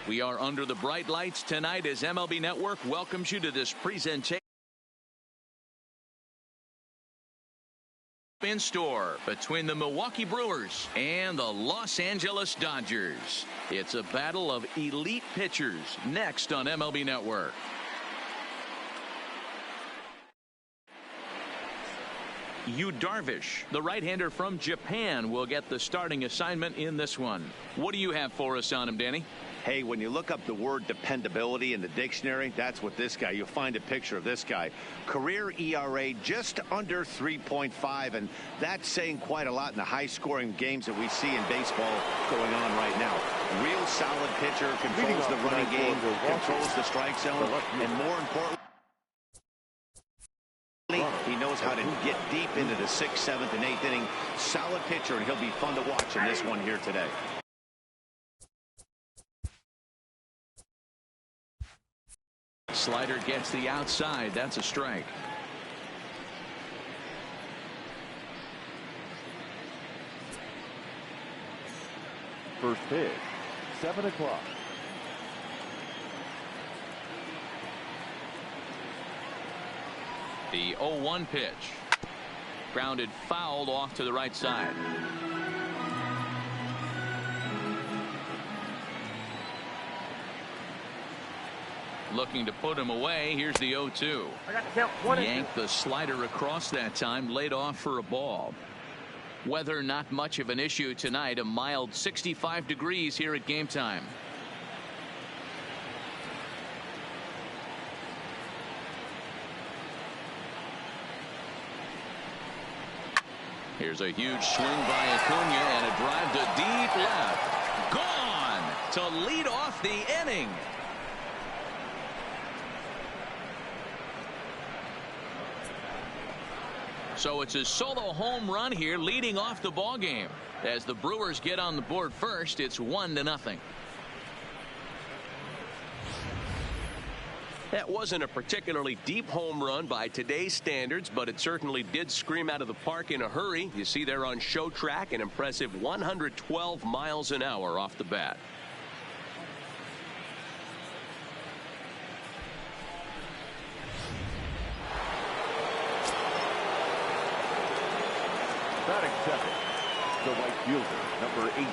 We are under the bright lights tonight as MLB Network welcomes you to this presentation in store between the Milwaukee Brewers and the Los Angeles Dodgers. It's a battle of elite pitchers next on MLB Network. Yu Darvish, the right-hander from Japan, will get the starting assignment in this one. What do you have for us on him, Danny? Hey, when you look up the word dependability in the dictionary, that's what this guy, you'll find a picture of this guy. Career ERA just under 3.5, and that's saying quite a lot in the high-scoring games that we see in baseball going on right now. Real solid pitcher, controls the running game, controls the strike zone, and more importantly, he knows how to get deep into the 6th, 7th, and 8th inning. Solid pitcher, and he'll be fun to watch in this one here today. Slider gets the outside. That's a strike. First pitch, 7 o'clock. The 0-1 pitch. Grounded fouled off to the right side. Looking to put him away. Here's the 0-2. Yanked the slider across that time. Laid off for a ball. Weather not much of an issue tonight. A mild 65 degrees here at game time. Here's a huge swing by Acuna and a drive to deep left. Gone to lead off the inning. So it's a solo home run here leading off the ball game. As the Brewers get on the board first, it's 1-0. That wasn't a particularly deep home run by today's standards, but it certainly did scream out of the park in a hurry. You see there on show track an impressive 112 miles an hour off the bat. Batting second, the right fielder, number 18.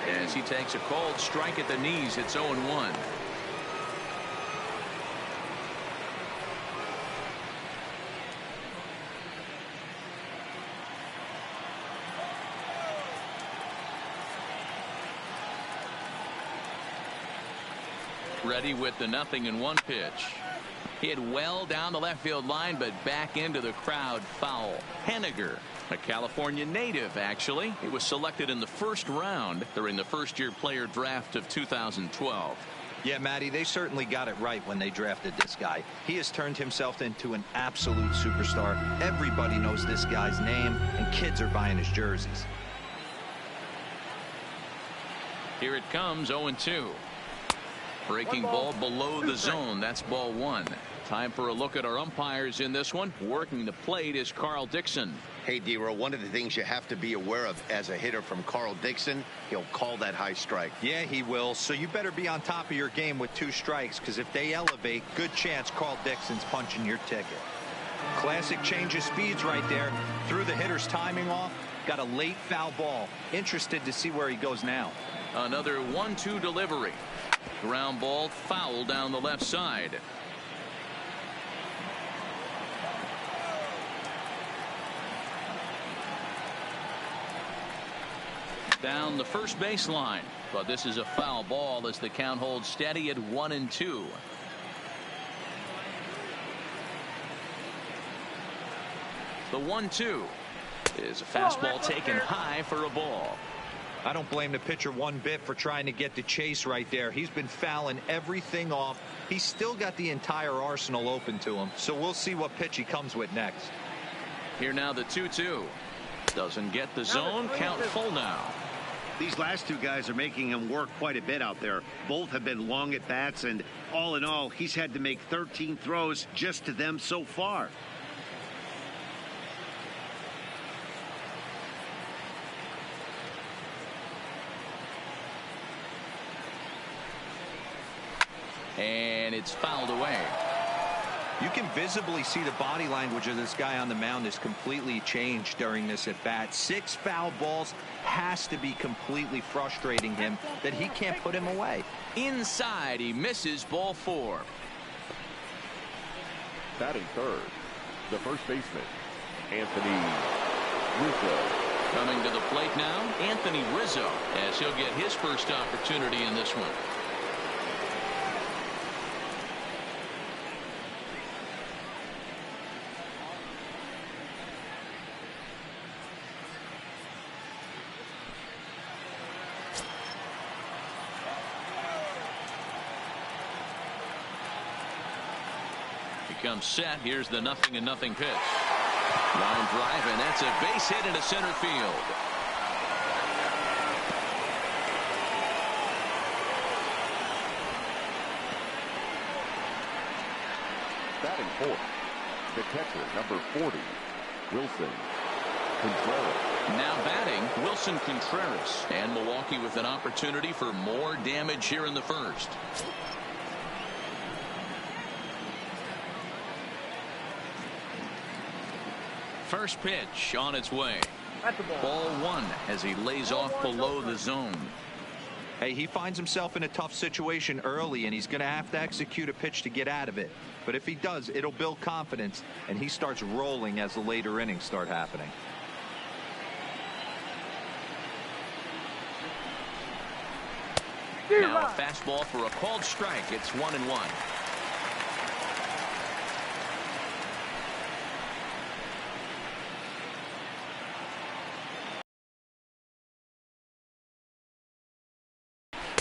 As he takes a cold strike at the knees, it's 0-1. Ready with the 0-1 pitch. Hit well down the left field line, but back into the crowd. Foul. Henniger, a California native, actually. He was selected in the first round during the first-year player draft of 2012. Yeah, Matty, they certainly got it right when they drafted this guy. He has turned himself into an absolute superstar. Everybody knows this guy's name, and kids are buying his jerseys. Here it comes, 0-2. Breaking ball below the zone. That's ball 1. Time for a look at our umpires in this one. Working the plate is Carl Dixon. Hey, D-Row, one of the things you have to be aware of as a hitter from Carl Dixon, he'll call that high strike. Yeah, he will. So you better be on top of your game with 2 strikes, because if they elevate, good chance Carl Dixon's punching your ticket. Classic change of speeds right there. Threw the hitter's timing off. Got a late foul ball. Interested to see where he goes now. Another 1-2 delivery. Ground ball foul down the left side. Down the first baseline, but this is a foul ball as the count holds steady at 1-2. The 1-2 is a fastball taken high for a ball. I don't blame the pitcher one bit for trying to get the chase right there. He's been fouling everything off. He's still got the entire arsenal open to him. So we'll see what pitch he comes with next. Here now the 2-2. Doesn't get the zone. Count full now. These last 2 guys are making him work quite a bit out there. Both have been long at bats, and all in all, he's had to make 13 throws just to them so far. And it's fouled away. You can visibly see the body language of this guy on the mound is completely changed during this at bat. 6 foul balls has to be completely frustrating him that he can't put him away. Inside, he misses, ball 4. Batting third, the first baseman, Anthony Rizzo. Coming to the plate now, Anthony Rizzo, as he'll get his first opportunity in this one. Comes set. Here's the 0-0 pitch. Line drive, and that's a base hit into center field. Batting fourth, the catcher, number 40, Wilson Contreras. Now batting, Wilson Contreras. And Milwaukee with an opportunity for more damage here in the first. First pitch on its way. Ball 1 as he lays off below the zone. Hey, he finds himself in a tough situation early, and he's going to have to execute a pitch to get out of it. But if he does, it'll build confidence, and he starts rolling as the later innings start happening. Now a fastball for a called strike. It's 1-1.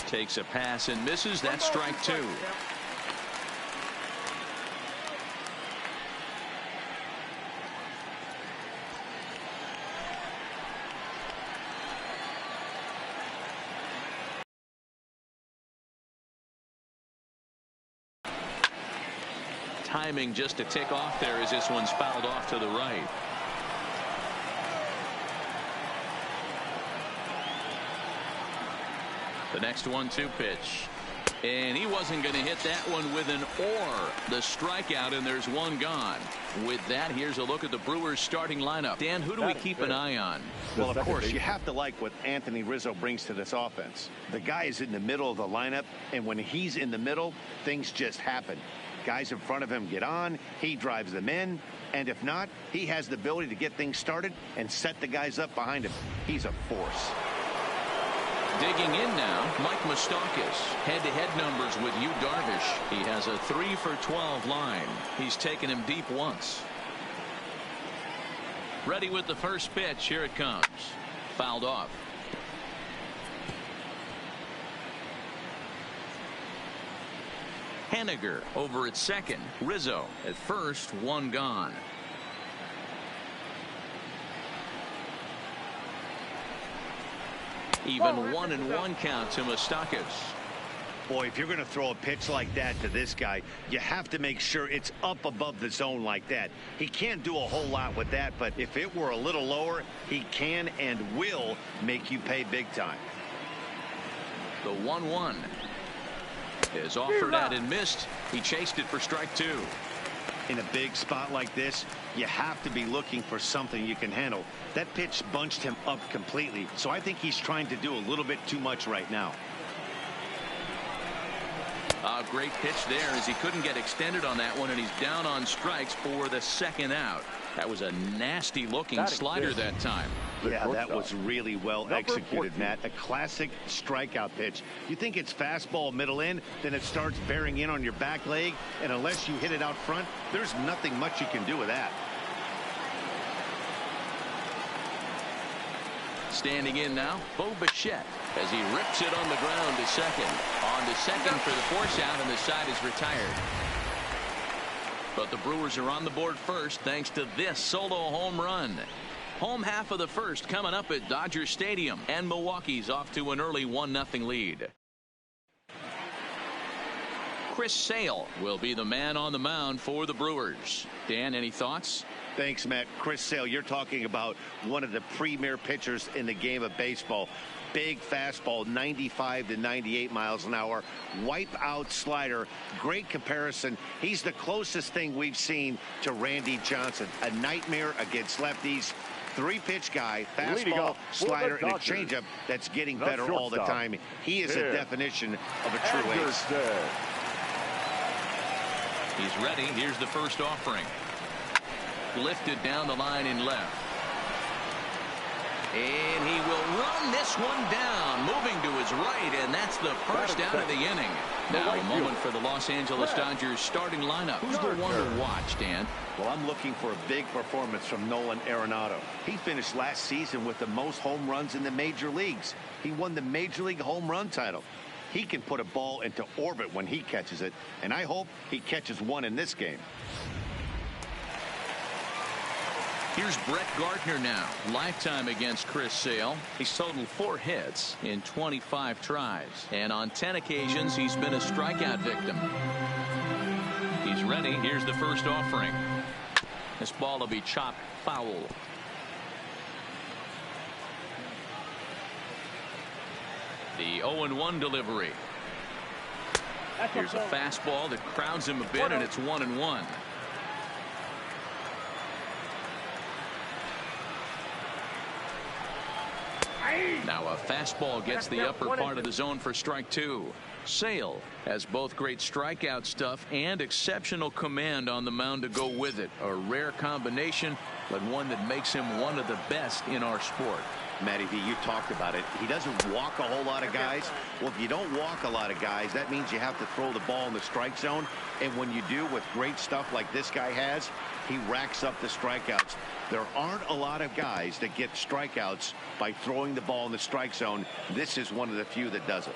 Takes a pass and misses. That's strike 2. Timing just a tick off there as this one's fouled off to the right. The next 1-2 pitch. And he wasn't going to hit that one with an or. The strikeout, and there's one gone. With that, here's a look at the Brewers starting lineup. Dan, who do we keep an eye on? Well, of course, you have to like what Anthony Rizzo brings to this offense. The guy is in the middle of the lineup, and when he's in the middle, things just happen. Guys in front of him get on, he drives them in, and if not, he has the ability to get things started and set the guys up behind him. He's a force. Digging in now, Mike Moustakas. Head-to-head numbers with Yu Darvish. He has a 3-for-12 line. He's taken him deep once. Ready with the first pitch. Here it comes. Fouled off. Henniger over at second. Rizzo at first. One gone. Even 1-1 count to Moustakas. Boy, if you're going to throw a pitch like that to this guy, you have to make sure it's up above the zone like that. He can't do a whole lot with that, but if it were a little lower, he can and will make you pay big time. The 1-1 is offered at and missed. He chased it for strike 2. In a big spot like this, you have to be looking for something you can handle. That pitch bunched him up completely, so I think he's trying to do a little bit too much right now. A great pitch there as he couldn't get extended on that one, and he's down on strikes for the second out. That was a nasty looking slider that time. Yeah, that was really well executed, Matt. A classic strikeout pitch. You think it's fastball middle in, then it starts bearing in on your back leg, and unless you hit it out front, there's nothing much you can do with that. Standing in now, Bo Bichette, as he rips it on the ground to second. On to second for the force out, and the side is retired. But the Brewers are on the board first thanks to this solo home run. Home half of the first coming up at Dodger Stadium, and Milwaukee's off to an early 1-0 lead. Chris Sale will be the man on the mound for the Brewers. Dan, any thoughts? Thanks, Matt. Chris Sale, you're talking about one of the premier pitchers in the game of baseball. big fastball, 95 to 98 miles an hour. Wipe out slider. Great comparison. He's the closest thing we've seen to Randy Johnson. A nightmare against lefties. 3-pitch guy, fastball, slider, and a changeup that's getting better all the time. He is a definition of a true ace. He's ready. Here's the first offering. Lifted down the line in left. And he will run this one down, moving to his right, and that's the first out of the inning. Now a moment for the Los Angeles Dodgers starting lineup. Who's the one to watch, Dan? Well, I'm looking for a big performance from Nolan Arenado. He finished last season with the most home runs in the major leagues. He won the Major League home run title. He can put a ball into orbit when he catches it, and I hope he catches one in this game. Here's Brett Gardner now. Lifetime against Chris Sale. He's totaled 4 hits in 25 tries. And on 10 occasions, he's been a strikeout victim. He's ready. Here's the first offering. This ball will be chopped foul. The 0-1 delivery. Here's a fastball that crowds him a bit, and it's 1-1. Now a fastball gets the upper part of the zone for strike 2. Sale has both great strikeout stuff and exceptional command on the mound to go with it. A rare combination, but one that makes him one of the best in our sport. Matty V, you talked about it. He doesn't walk a whole lot of guys. Well, if you don't walk a lot of guys, that means you have to throw the ball in the strike zone. And when you do, with great stuff like this guy has, he racks up the strikeouts. There aren't a lot of guys that get strikeouts by throwing the ball in the strike zone. This is one of the few that does it.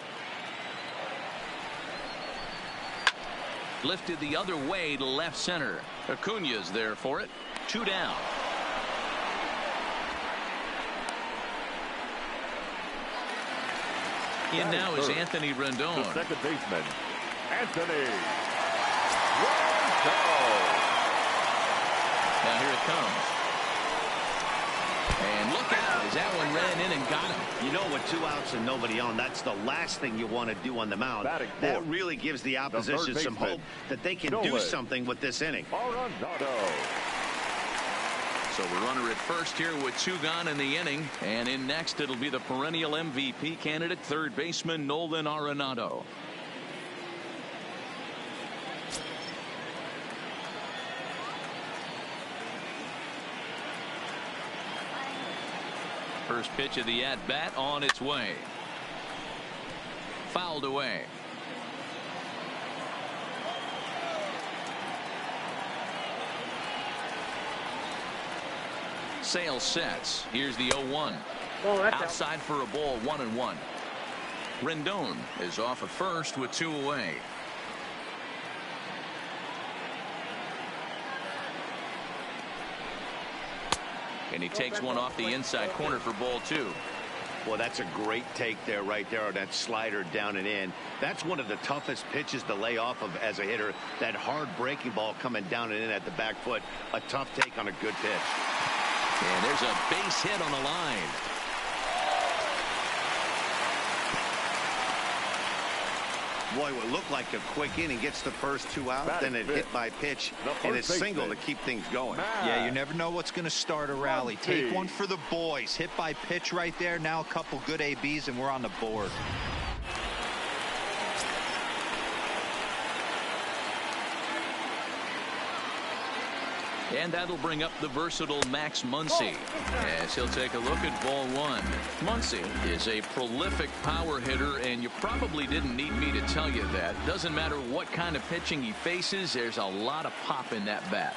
Lifted the other way to left center. Acuna's there for it. 2 down. In now is Anthony Rendon. The second baseman, Anthony Rendon. Now here it comes. And look out, as that one ran in and got him. You know, with 2 outs and nobody on, that's the last thing you want to do on the mound. That really gives the opposition some hope that they can do something with this inning. So the runner at first here with 2 gone in the inning. And in next, it'll be the perennial MVP candidate, third baseman Nolan Arenado. First pitch of the at-bat on its way. Fouled away. Sale sets. Here's the 0-1. Outside for a ball, 1-1. Rendon is off at first with 2 away. And he takes one off the inside corner for ball 2. Well, that's a great take there, right there on that slider down and in. That's one of the toughest pitches to lay off of as a hitter. That hard breaking ball coming down and in at the back foot. A tough take on a good pitch. And there's a base hit on the line. Boy, what looked like a quick inning gets the first 2 out, then it hit by pitch, and it's single to keep things going. Yeah, you never know what's going to start a rally. Take one for the boys. Hit by pitch right there. Now a couple good ABs, and we're on the board. And that'll bring up the versatile Max Muncy as he'll take a look at ball 1. Muncy is a prolific power hitter, and you probably didn't need me to tell you that. Doesn't matter what kind of pitching he faces, there's a lot of pop in that bat.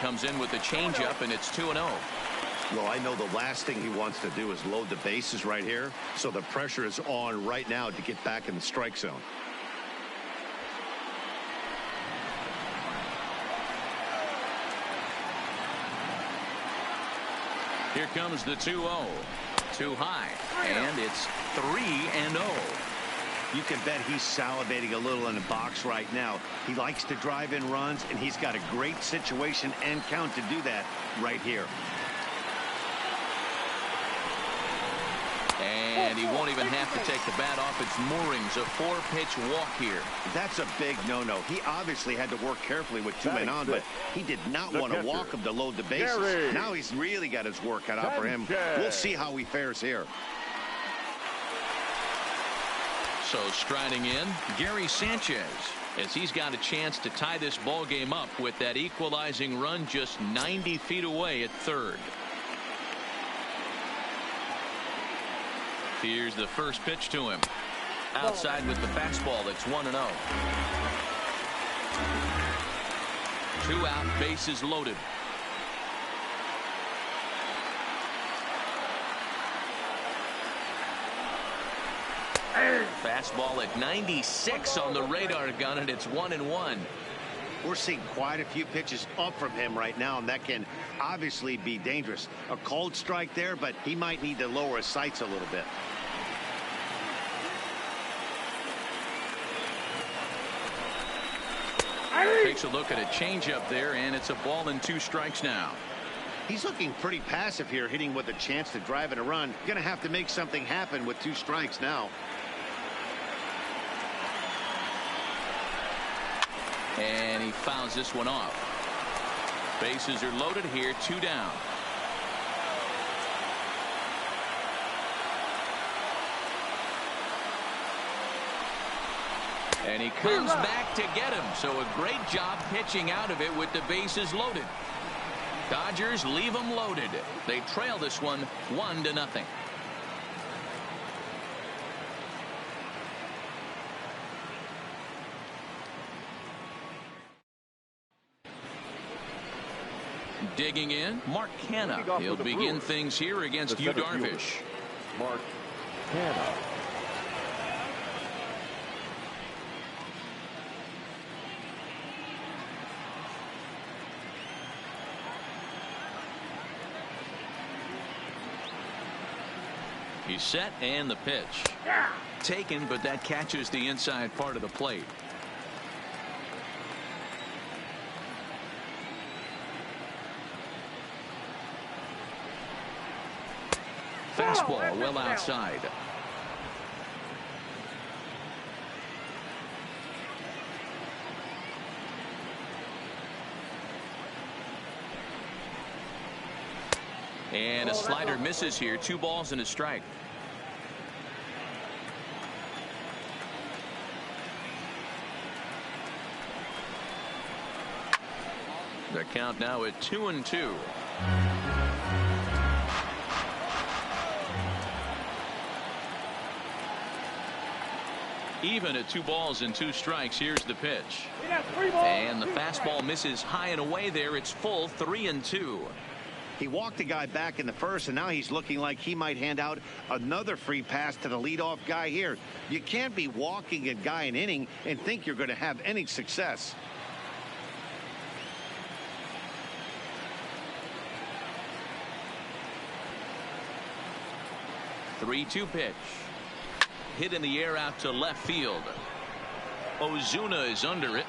Comes in with the changeup, and it's 2-0. Well, I know the last thing he wants to do is load the bases right here, so the pressure is on right now to get back in the strike zone. Here comes the 2-0. Too high, and it's 3-0. You can bet he's salivating a little in the box right now. He likes to drive in runs, and he's got a great situation and count to do that right here. And he won't even have to take the bat off its moorings. A 4-pitch walk here. That's a big no-no. He obviously had to work carefully with 2 men on, but he did not want to walk him to load the bases. Now he's really got his work cut out for him. We'll see how he fares here. So striding in, Gary Sanchez, as he's got a chance to tie this ball game up with that equalizing run just 90 feet away at third. Here's the first pitch to him. Outside with the fastball. It's 1-0. 2 out, bases loaded. Fastball at 96 on the radar gun, and it's 1-1. We're seeing quite a few pitches up from him right now, and that can obviously be dangerous. A cold strike there, but he might need to lower his sights a little bit. Takes a look at a changeup there, and it's a ball and 2 strikes now. He's looking pretty passive here, hitting with a chance to drive in a run. Going to have to make something happen with 2 strikes now. And he fouls this one off. Bases are loaded here, 2 down. And he comes back to get him. So a great job pitching out of it with the bases loaded. Dodgers leave them loaded. They trail this one 1-0. Digging in, Mark Canha. He'll begin things here against Yu Darvish. Mark Canha. He's set, and the pitch. Taken, but that catches the inside part of the plate. Fastball well outside. And a slider misses here. 2 balls and a strike. The count now at 2-2. Even at 2 balls and 2 strikes. Here's the pitch. And the fastball misses high and away there. It's full, 3-2. He walked the guy back in the first, and now he's looking like he might hand out another free pass to the leadoff guy here. You can't be walking a guy an inning and think you're going to have any success. The 3-2 pitch. Hit in the air out to left field. Ozuna is under it.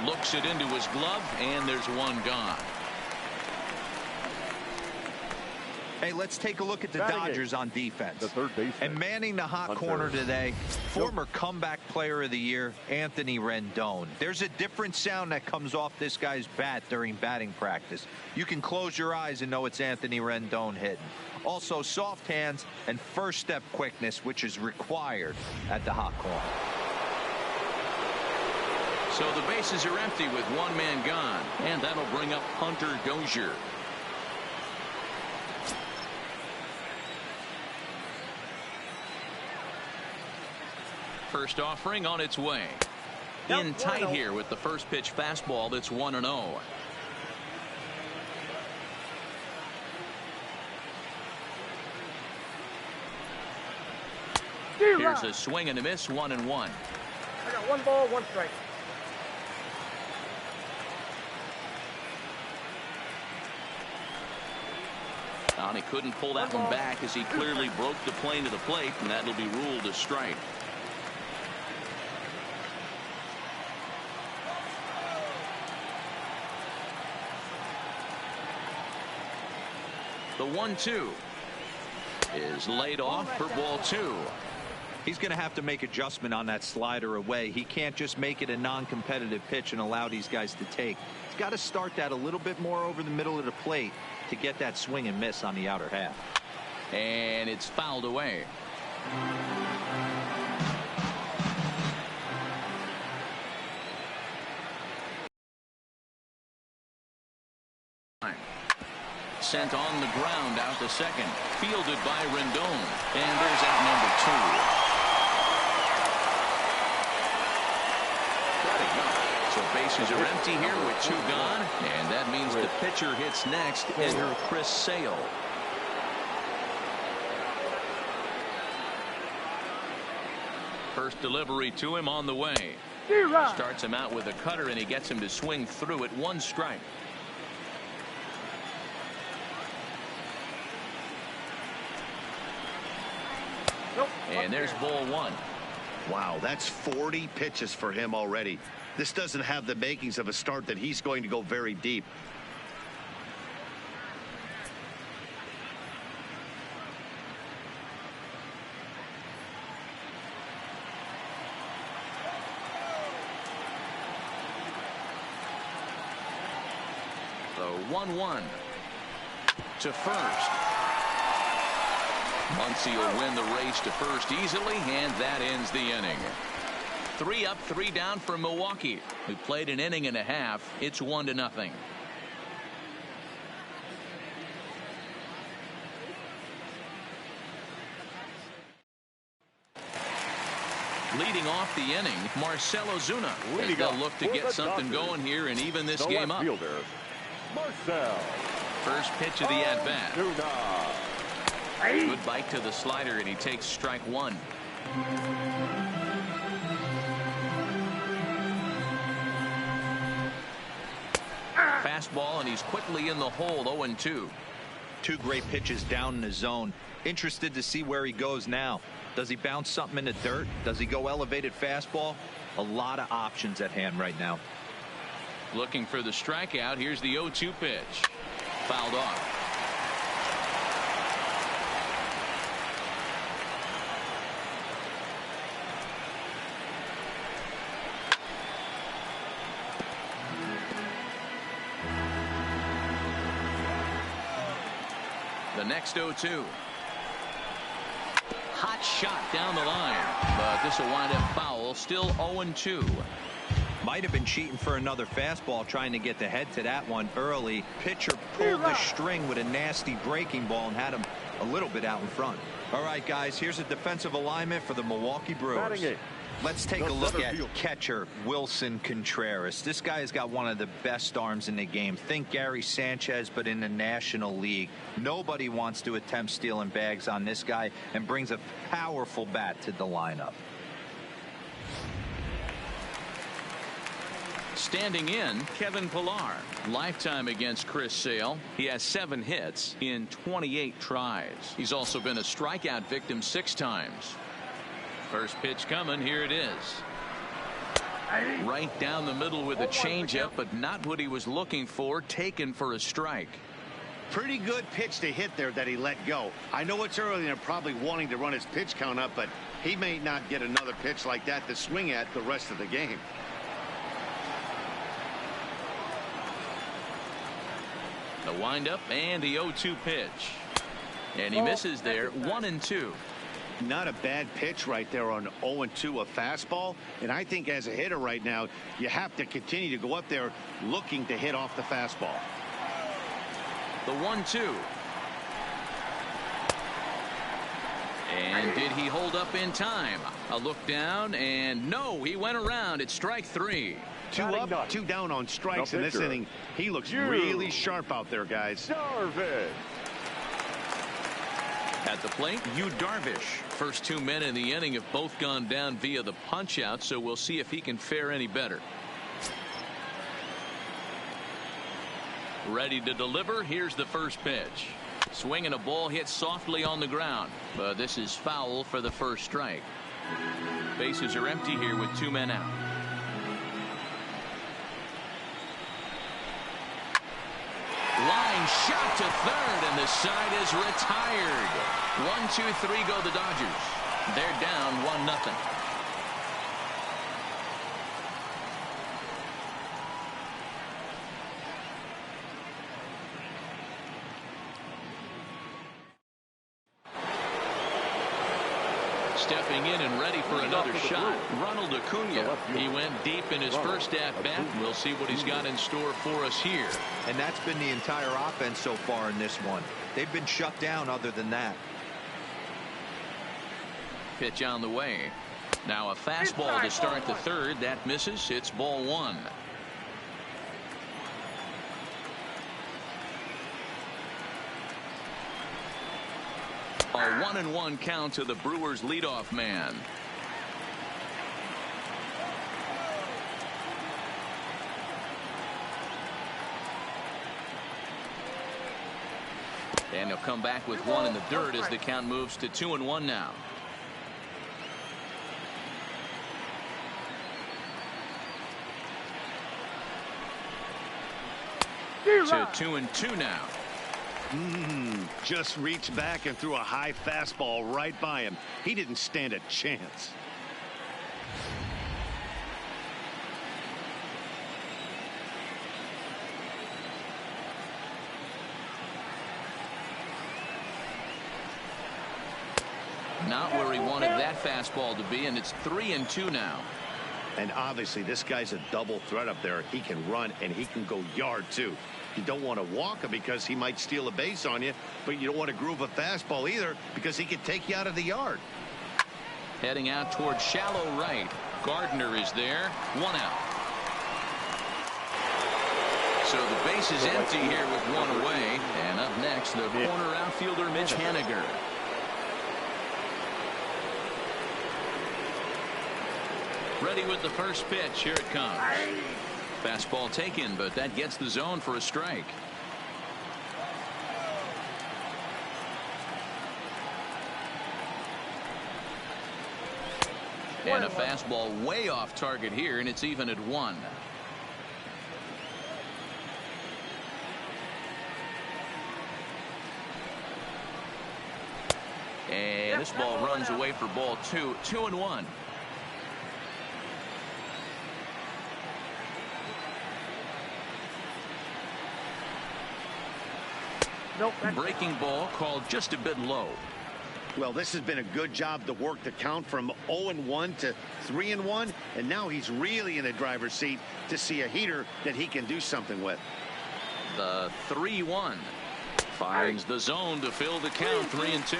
Looks it into his glove, and there's 1 gone. Hey, let's take a look at the Dodgers on defense. The third baseman. And manning the hot corner today, former comeback player of the year, Anthony Rendon. There's a different sound that comes off this guy's bat during batting practice. You can close your eyes and know it's Anthony Rendon hitting. Also, soft hands and first step quickness, which is required at the hot corner. So the bases are empty with 1 man gone, and that'll bring up Hunter Dozier. First offering on its way. In tight here with the first pitch fastball. That's 1-0. Here's a swing and a miss, 1-1. I got 1 ball, 1 strike. And he couldn't pull that one back as he clearly broke the plane to the plate, and that'll be ruled a strike. The 1-2. is laid off for ball 2. He's going to have to make adjustment on that slider away. He can't just make it a non-competitive pitch and allow these guys to take. He's got to start that a little bit more over the middle of the plate to get that swing and miss on the outer half. And it's fouled away. Sent on the ground out to second. Fielded by Rendon. And there's out number 2. So bases are empty here with 2 gone. And that means the pitcher hits next. Enter Chris Sale. First delivery to him on the way. Starts him out with a cutter, and he gets him to swing through it. 1 strike. And there's ball 1. Wow, that's 40 pitches for him already. This doesn't have the makings of a start that he's going to go very deep. The 1-1 to first. Muncy will win the race to first easily, and that ends the inning. 3 up, 3 down for Milwaukee, who played an inning and a half. It's 1-0. Leading off the inning, Marcell Ozuna. They'll look to get something going here and even this game up. Marcell. First pitch of the at-bat. Good bite to the slider, and he takes strike 1. Fastball, and he's quickly in the hole. 0-2. 2 great pitches down in the zone. Interested to see where he goes now. Does he bounce something in the dirt? Does he go elevated fastball? A lot of options at hand right now. Looking for the strikeout. Here's the 0-2 pitch. Fouled off. The next 0-2. Hot shot down the line, but this will wind up foul. Still 0-2. Might have been cheating for another fastball, trying to get the head to that one early. Pitcher pulled the string with a nasty breaking ball and had him a little bit out in front. All right, guys, here's a defensive alignment for the Milwaukee Brewers. Let's take a look at catcher Wilson Contreras. This guy has got one of the best arms in the game. Think Gary Sanchez, but in the National League. Nobody wants to attempt stealing bags on this guy, and brings a powerful bat to the lineup. Standing in, Kevin Pillar. Lifetime against Chris Sale. He has 7 hits in 28 tries. He's also been a strikeout victim 6 times. First pitch coming. Here it is. Right down the middle with a changeup, but not what he was looking for. Taken for a strike. Pretty good pitch to hit there that he let go. I know it's early and they're probably wanting to run his pitch count up, but he may not get another pitch like that to swing at the rest of the game. The windup and the 0-2 pitch. And he misses there. 1-2. Not a bad pitch right there on 0-2, a fastball. And I think as a hitter right now, you have to continue to go up there looking to hit off the fastball. The 1-2. And did he hold up in time? A look down, and no, he went around. It's strike 3. 2 up, 2 down on strikes in this inning. He looks really sharp out there, guys. At the plate, Yu Darvish. First 2 men in the inning have both gone down via the punch out, so we'll see if he can fare any better. Ready to deliver. Here's the first pitch. Swing and a ball hit softly on the ground, but this is foul for the first strike. Bases are empty here with 2 men out. Line shot to third, and the side is retired. 1-2-3 go the Dodgers. They're down 1-0. Stepping in and ready for another shot, Ronald Acuna. He went deep in his first at-bat. We'll see what he's got in store for us here. And that's been the entire offense so far in this one. They've been shut down other than that. Pitch on the way. Now a fastball to start the third. That misses. It's ball one. A 1-1 count to the Brewers leadoff man. And he'll come back with one in the dirt as the count moves to 2-1 now. To 2-2 now. Just reached back and threw a high fastball right by him. He didn't stand a chance. Not where he wanted that fastball to be, and it's 3-2 now. And obviously this guy's a double threat up there. He can run and he can go yard too. You don't want to walk him because he might steal a base on you, but you don't want to groove a fastball either because he could take you out of the yard. Heading out towards shallow right. Gardner is there. One out. So the base is empty here with one away. And up next, the corner outfielder Mitch Haniger. Ready with the first pitch. Here it comes. Fastball taken, but that gets the zone for a strike. And a fastball way off target here, and it's even at 1. And this ball runs away for ball 2. 2-1. Nope, breaking ball called just a bit low. Well, this has been a good job to work the count from 0-1 to 3-1, and now he's really in the driver's seat to see a heater that he can do something with. The 3-1 finds the zone to fill the count. 3-2.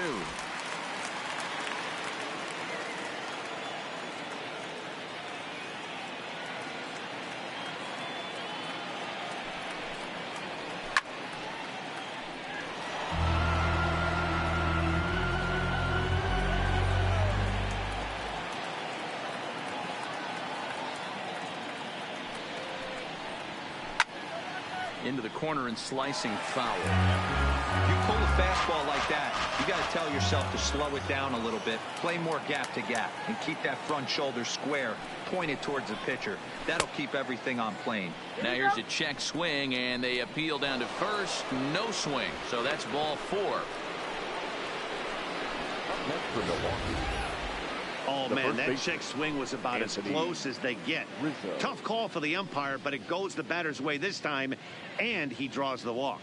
Into the corner and slicing foul. You pull a fastball like that, you got to tell yourself to slow it down a little bit, play more gap to gap, and keep that front shoulder square, pointed towards the pitcher. That'll keep everything on plane. Now here's a check swing, and they appeal down to first. No swing, so that's ball 4. For Milwaukee. Oh, man, that check swing was about as close as they get. Tough call for the umpire, but it goes the batter's way this time, and he draws the walk.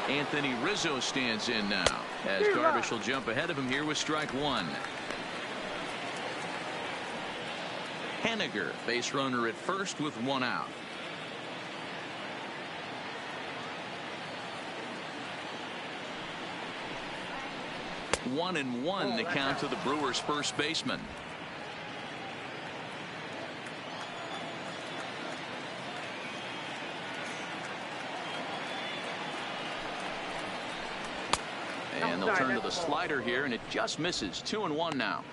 Anthony Rizzo stands in now, as Darvish will jump ahead of him here with strike 1. Haniger, base runner at first with 1 out. One and one, the count to the Brewers' first baseman. And they'll turn to the slider here, and it just misses. 2-1 now.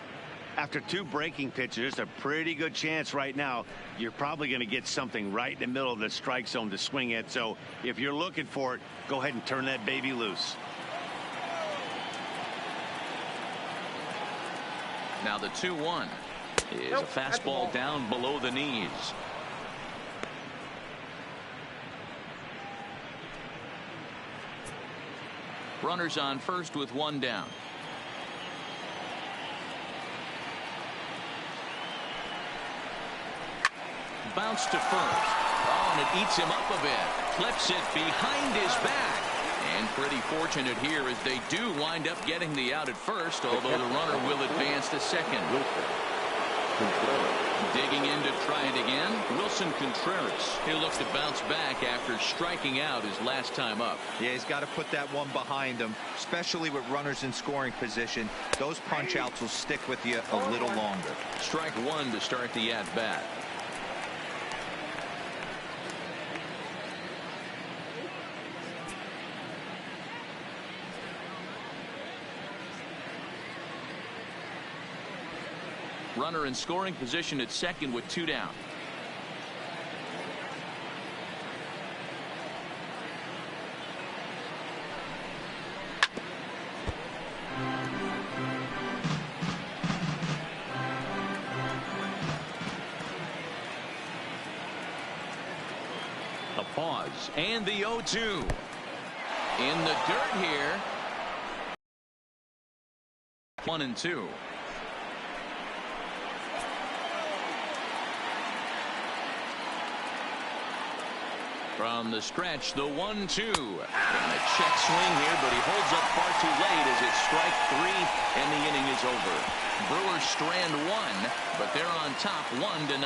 After 2 breaking pitches, a pretty good chance right now. You're probably going to get something right in the middle of the strike zone to swing at. So if you're looking for it, go ahead and turn that baby loose. Now the 2-1. is a fastball down below the knees. Runners on first with one down. Bounce to first. Oh, and it eats him up a bit. Clips it behind his back. And pretty fortunate here as they do wind up getting the out at first, although the runner will advance to second. Digging in to try it again, Wilson Contreras. He'll look to bounce back after striking out his last time up. Yeah, he's got to put that one behind him, especially with runners in scoring position. Those punch outs will stick with you a little longer. Strike one to start the at bat. Runner in scoring position at second with two down. A pause and the 0-2 in the dirt here. 1-2. From the stretch, the 1-2. And a check swing here, but he holds up far too late as it's strike three, and the inning is over. Brewers strand one, but they're on top 1-0.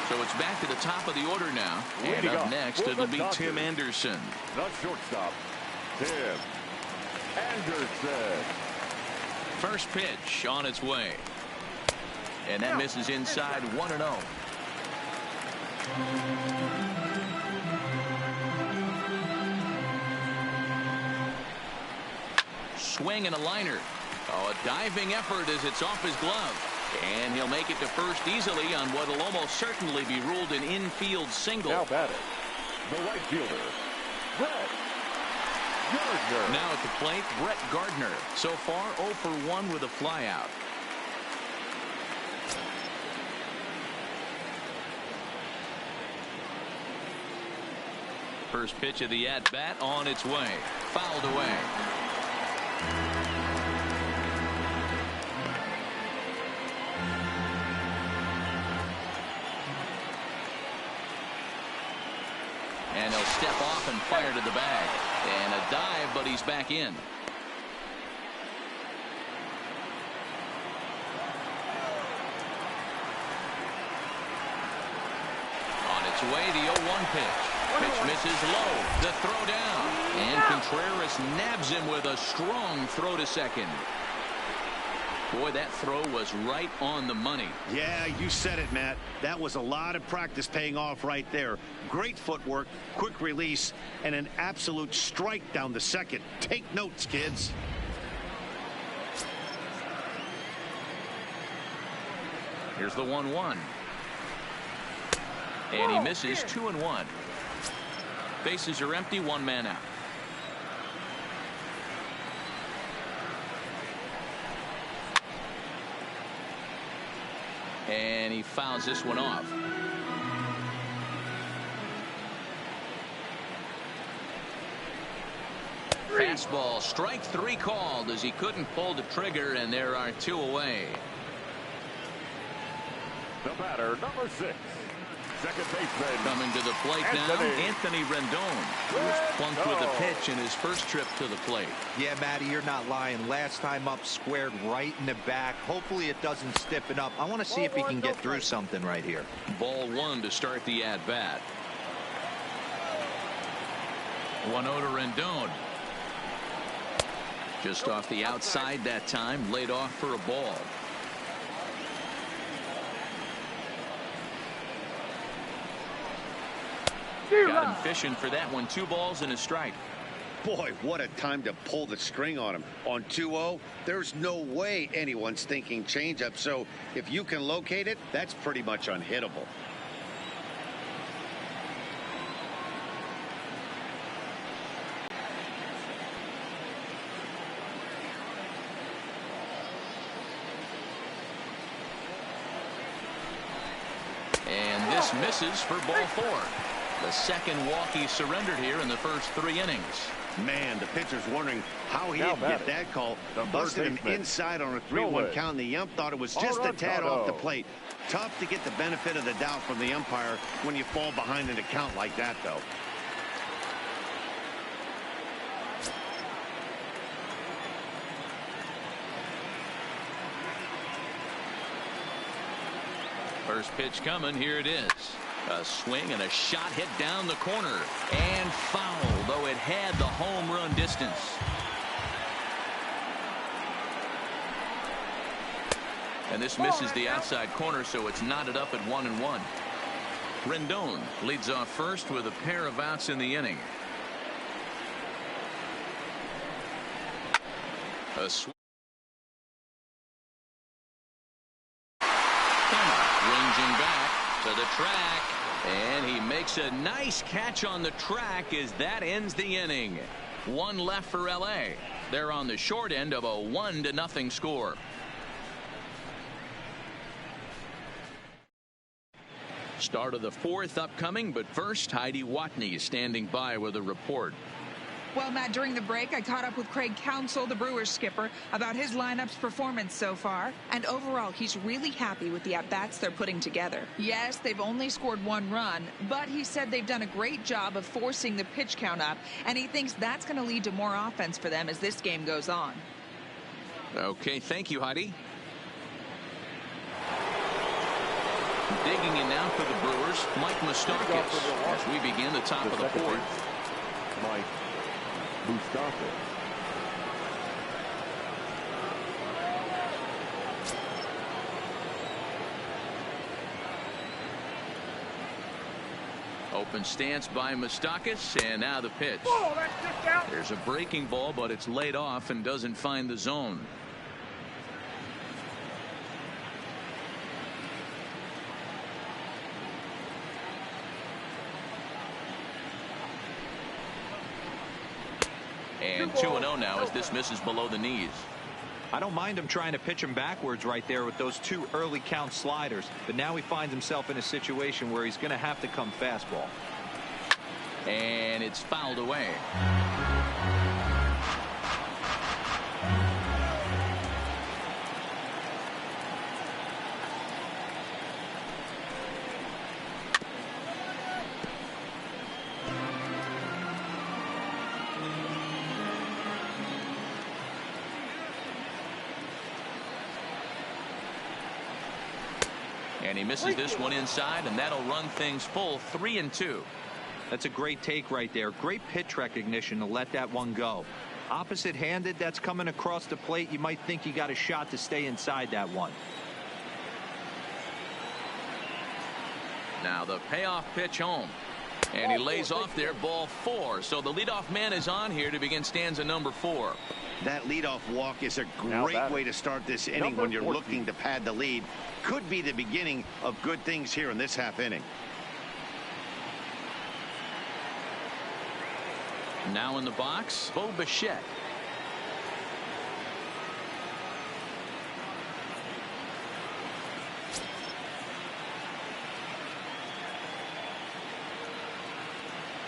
So it's back to the top of the order now. And up next, it'll be Tim Anderson. The shortstop, Tim Anderson. First pitch on its way. And that misses inside 1-0. Swing and a liner. Oh, a diving effort as it's off his glove. And he'll make it to first easily on what will almost certainly be ruled an infield single. Now batting, the right fielder, Brett Gardner. Now at the plate, Brett Gardner. So far 0 for 1 with a flyout. First pitch of the at-bat on its way. Fouled away. And he'll step off and fire to the bag. And a dive, but he's back in. On its way, the 0-1 pitch. Pitch misses low. The throw down. And Contreras nabs him with a strong throw to second. Boy, that throw was right on the money. Yeah, you said it, Matt. That was a lot of practice paying off right there. Great footwork, quick release, and an absolute strike down the second. Take notes, kids. Here's the 1-1. And he misses 2-1. Bases are empty, one man out. And he fouls this one off. Fastball, strike three called as he couldn't pull the trigger, and there are two away. The batter, number 6. Second baseman. Coming to the plate now, Anthony Rendon, who was plunked with a pitch in his first trip to the plate. Yeah, Matty, you're not lying. Last time up, squared right in the back. Hopefully it doesn't stiffen up. I want to see if he can get through something right here. Ball one to start the at-bat. 1-0 to Rendon. Just off the outside that time, laid off for a ball. Got him fishing for that one. 2 balls and a strike. Boy, what a time to pull the string on him. On 2-0, there's no way anyone's thinking changeup. So if you can locate it, that's pretty much unhittable. this misses for ball 4. The second walk he surrendered here in the first 3 innings. Man, the pitcher's wondering how he didn't get that call. Busted him inside on a 3-1 count, and the ump thought it was just a tad off the plate. Tough to get the benefit of the doubt from the umpire when you fall behind in a count like that, though. First pitch coming. Here it is. A swing and a shot hit down the corner and foul, though it had the home run distance. And this misses the outside corner, so it's knotted up at 1-1. Rendon leads off first with a pair of outs in the inning. A swing. Ranging back to the track, and he makes a nice catch on the track as that ends the inning. 1 left for LA. They're on the short end of a 1-0 score. Start of the 4th upcoming, but first Heidi Watney standing by with a report. Well, Matt, during the break, I caught up with Craig Counsell, the Brewers skipper, about his lineup's performance so far. And overall, he's really happy with the at-bats they're putting together. Yes, they've only scored 1 run, but he said they've done a great job of forcing the pitch count up, and he thinks that's going to lead to more offense for them as this game goes on. Okay, thank you, Heidi. Digging in now for the Brewers, Mike Moustakas, as we begin the top of the 4th. Mike Moustakas. Open stance by Moustakas, and now the pitch. There's a breaking ball, but it's laid off and doesn't find the zone. And 2-0 now as this misses below the knees. I don't mind him trying to pitch him backwards right there with those 2 early count sliders, but now he finds himself in a situation where he's going to have to come fastball. And it's fouled away. And he misses this one inside, and that'll run things full 3-2. That's a great take right there. Great pitch recognition to let that one go. Opposite handed, that's coming across the plate. You might think you got a shot to stay inside that one. Now the payoff pitch home. And he lays off there, ball 4. So the leadoff man is on here to begin stanza number 4. That leadoff walk is a great way to start this inning when you're looking to pad the lead. Could be the beginning of good things here in this half inning. Now in the box, Bo Bichette.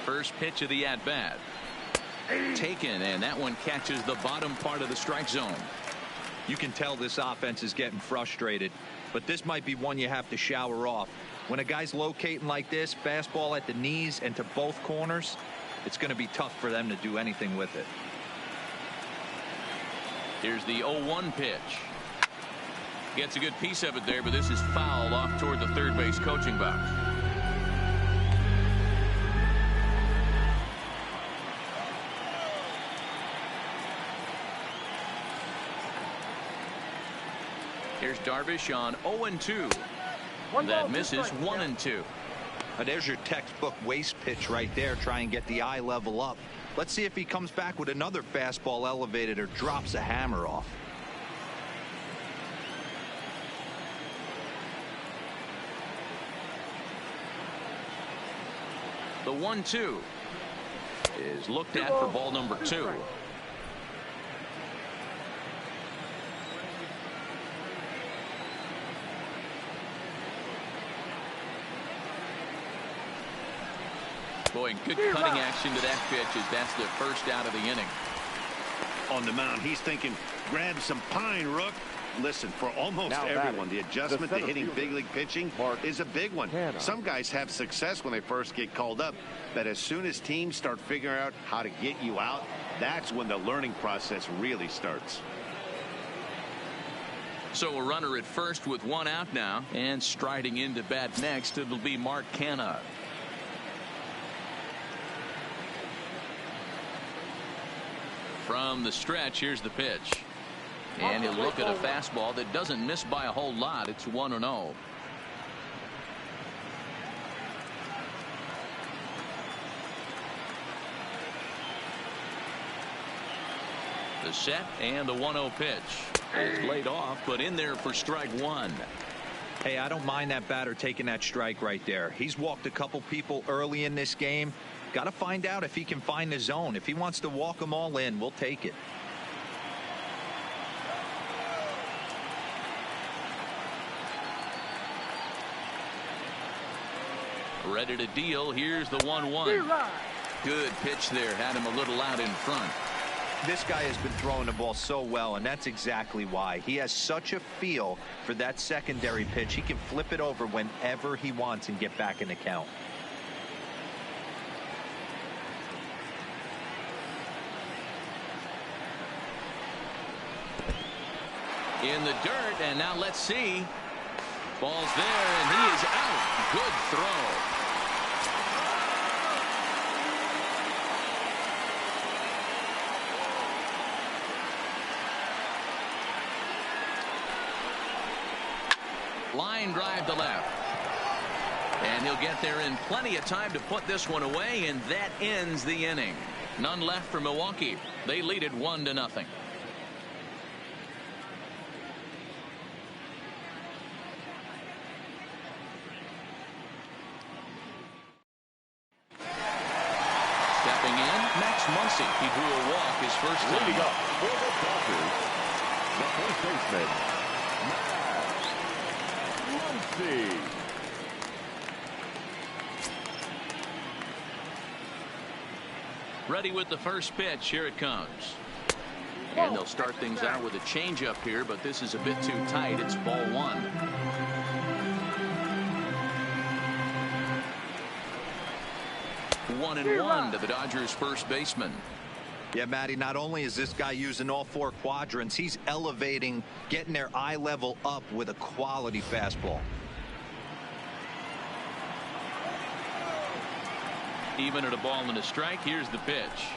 First pitch of the at-bat. Taken, and that one catches the bottom part of the strike zone. You can tell this offense is getting frustrated, but this might be one you have to shower off. When a guy's locating like this, fastball at the knees and to both corners, it's going to be tough for them to do anything with it. Here's the 0-1 pitch. Gets a good piece of it there, but this is fouled off toward the third base coaching box. Here's Darvish on 0-2. That misses 1-2. There's your textbook waste pitch right there. Try and get the eye level up. Let's see if he comes back with another fastball elevated or drops a hammer off. The 1-2 is looked at for ball number 2. Boy, good cutting action to that pitch as that's the first out of the inning. On the mound, he's thinking, grab some pine, Rook. Listen, for almost everyone, the adjustment to hitting big league pitching is a big one. Some guys have success when they first get called up, but as soon as teams start figuring out how to get you out, that's when the learning process really starts. So a runner at first with one out now, and striding into bat next, it'll be Mark Canha. From the stretch, here's the pitch. And he'll look at a fastball that doesn't miss by a whole lot. It's 1-0. The set and the 1-0 pitch. It's laid off, but in there for strike one. Hey, I don't mind that batter taking that strike right there. He's walked a couple people early in this game. Got to find out if he can find the zone. If he wants to walk them all in, we'll take it. Ready to deal. Here's the 1-1. Good pitch there. Had him a little out in front. This guy has been throwing the ball so well, and that's exactly why. He has such a feel for that secondary pitch. He can flip it over whenever he wants and get back in the count. In the dirt, and now let's see. Ball's there, and he is out. Good throw. Line drive to left. And he'll get there in plenty of time to put this one away, and that ends the inning. None left for Milwaukee. They lead it 1-0. Stepping in, Max Muncy. He drew a walk his first time. Leading up for the Dodgers, the first baseman, Max Muncy. Ready with the first pitch. Here it comes. And they'll start things out with a changeup here, but this is a bit too tight. It's ball one. One and one to the Dodgers first baseman. Yeah, Matty, not only is this guy using all four quadrants, he's elevating, getting their eye level up with a quality fastball. Even at a ball and a strike, here's the pitch.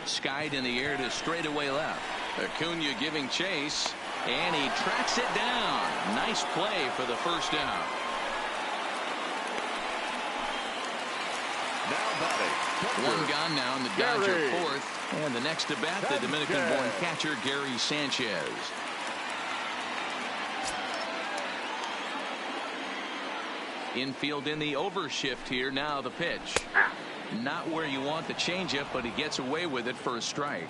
Skied in the air to straightaway left. Acuna giving chase, and he tracks it down. Nice play for the first down. One gone now in the Dodger fourth. And the next to bat, the Dominican-born catcher, Gary Sanchez. Infield in the overshift here. Now the pitch. Not where you want the changeup, but he gets away with it for a strike.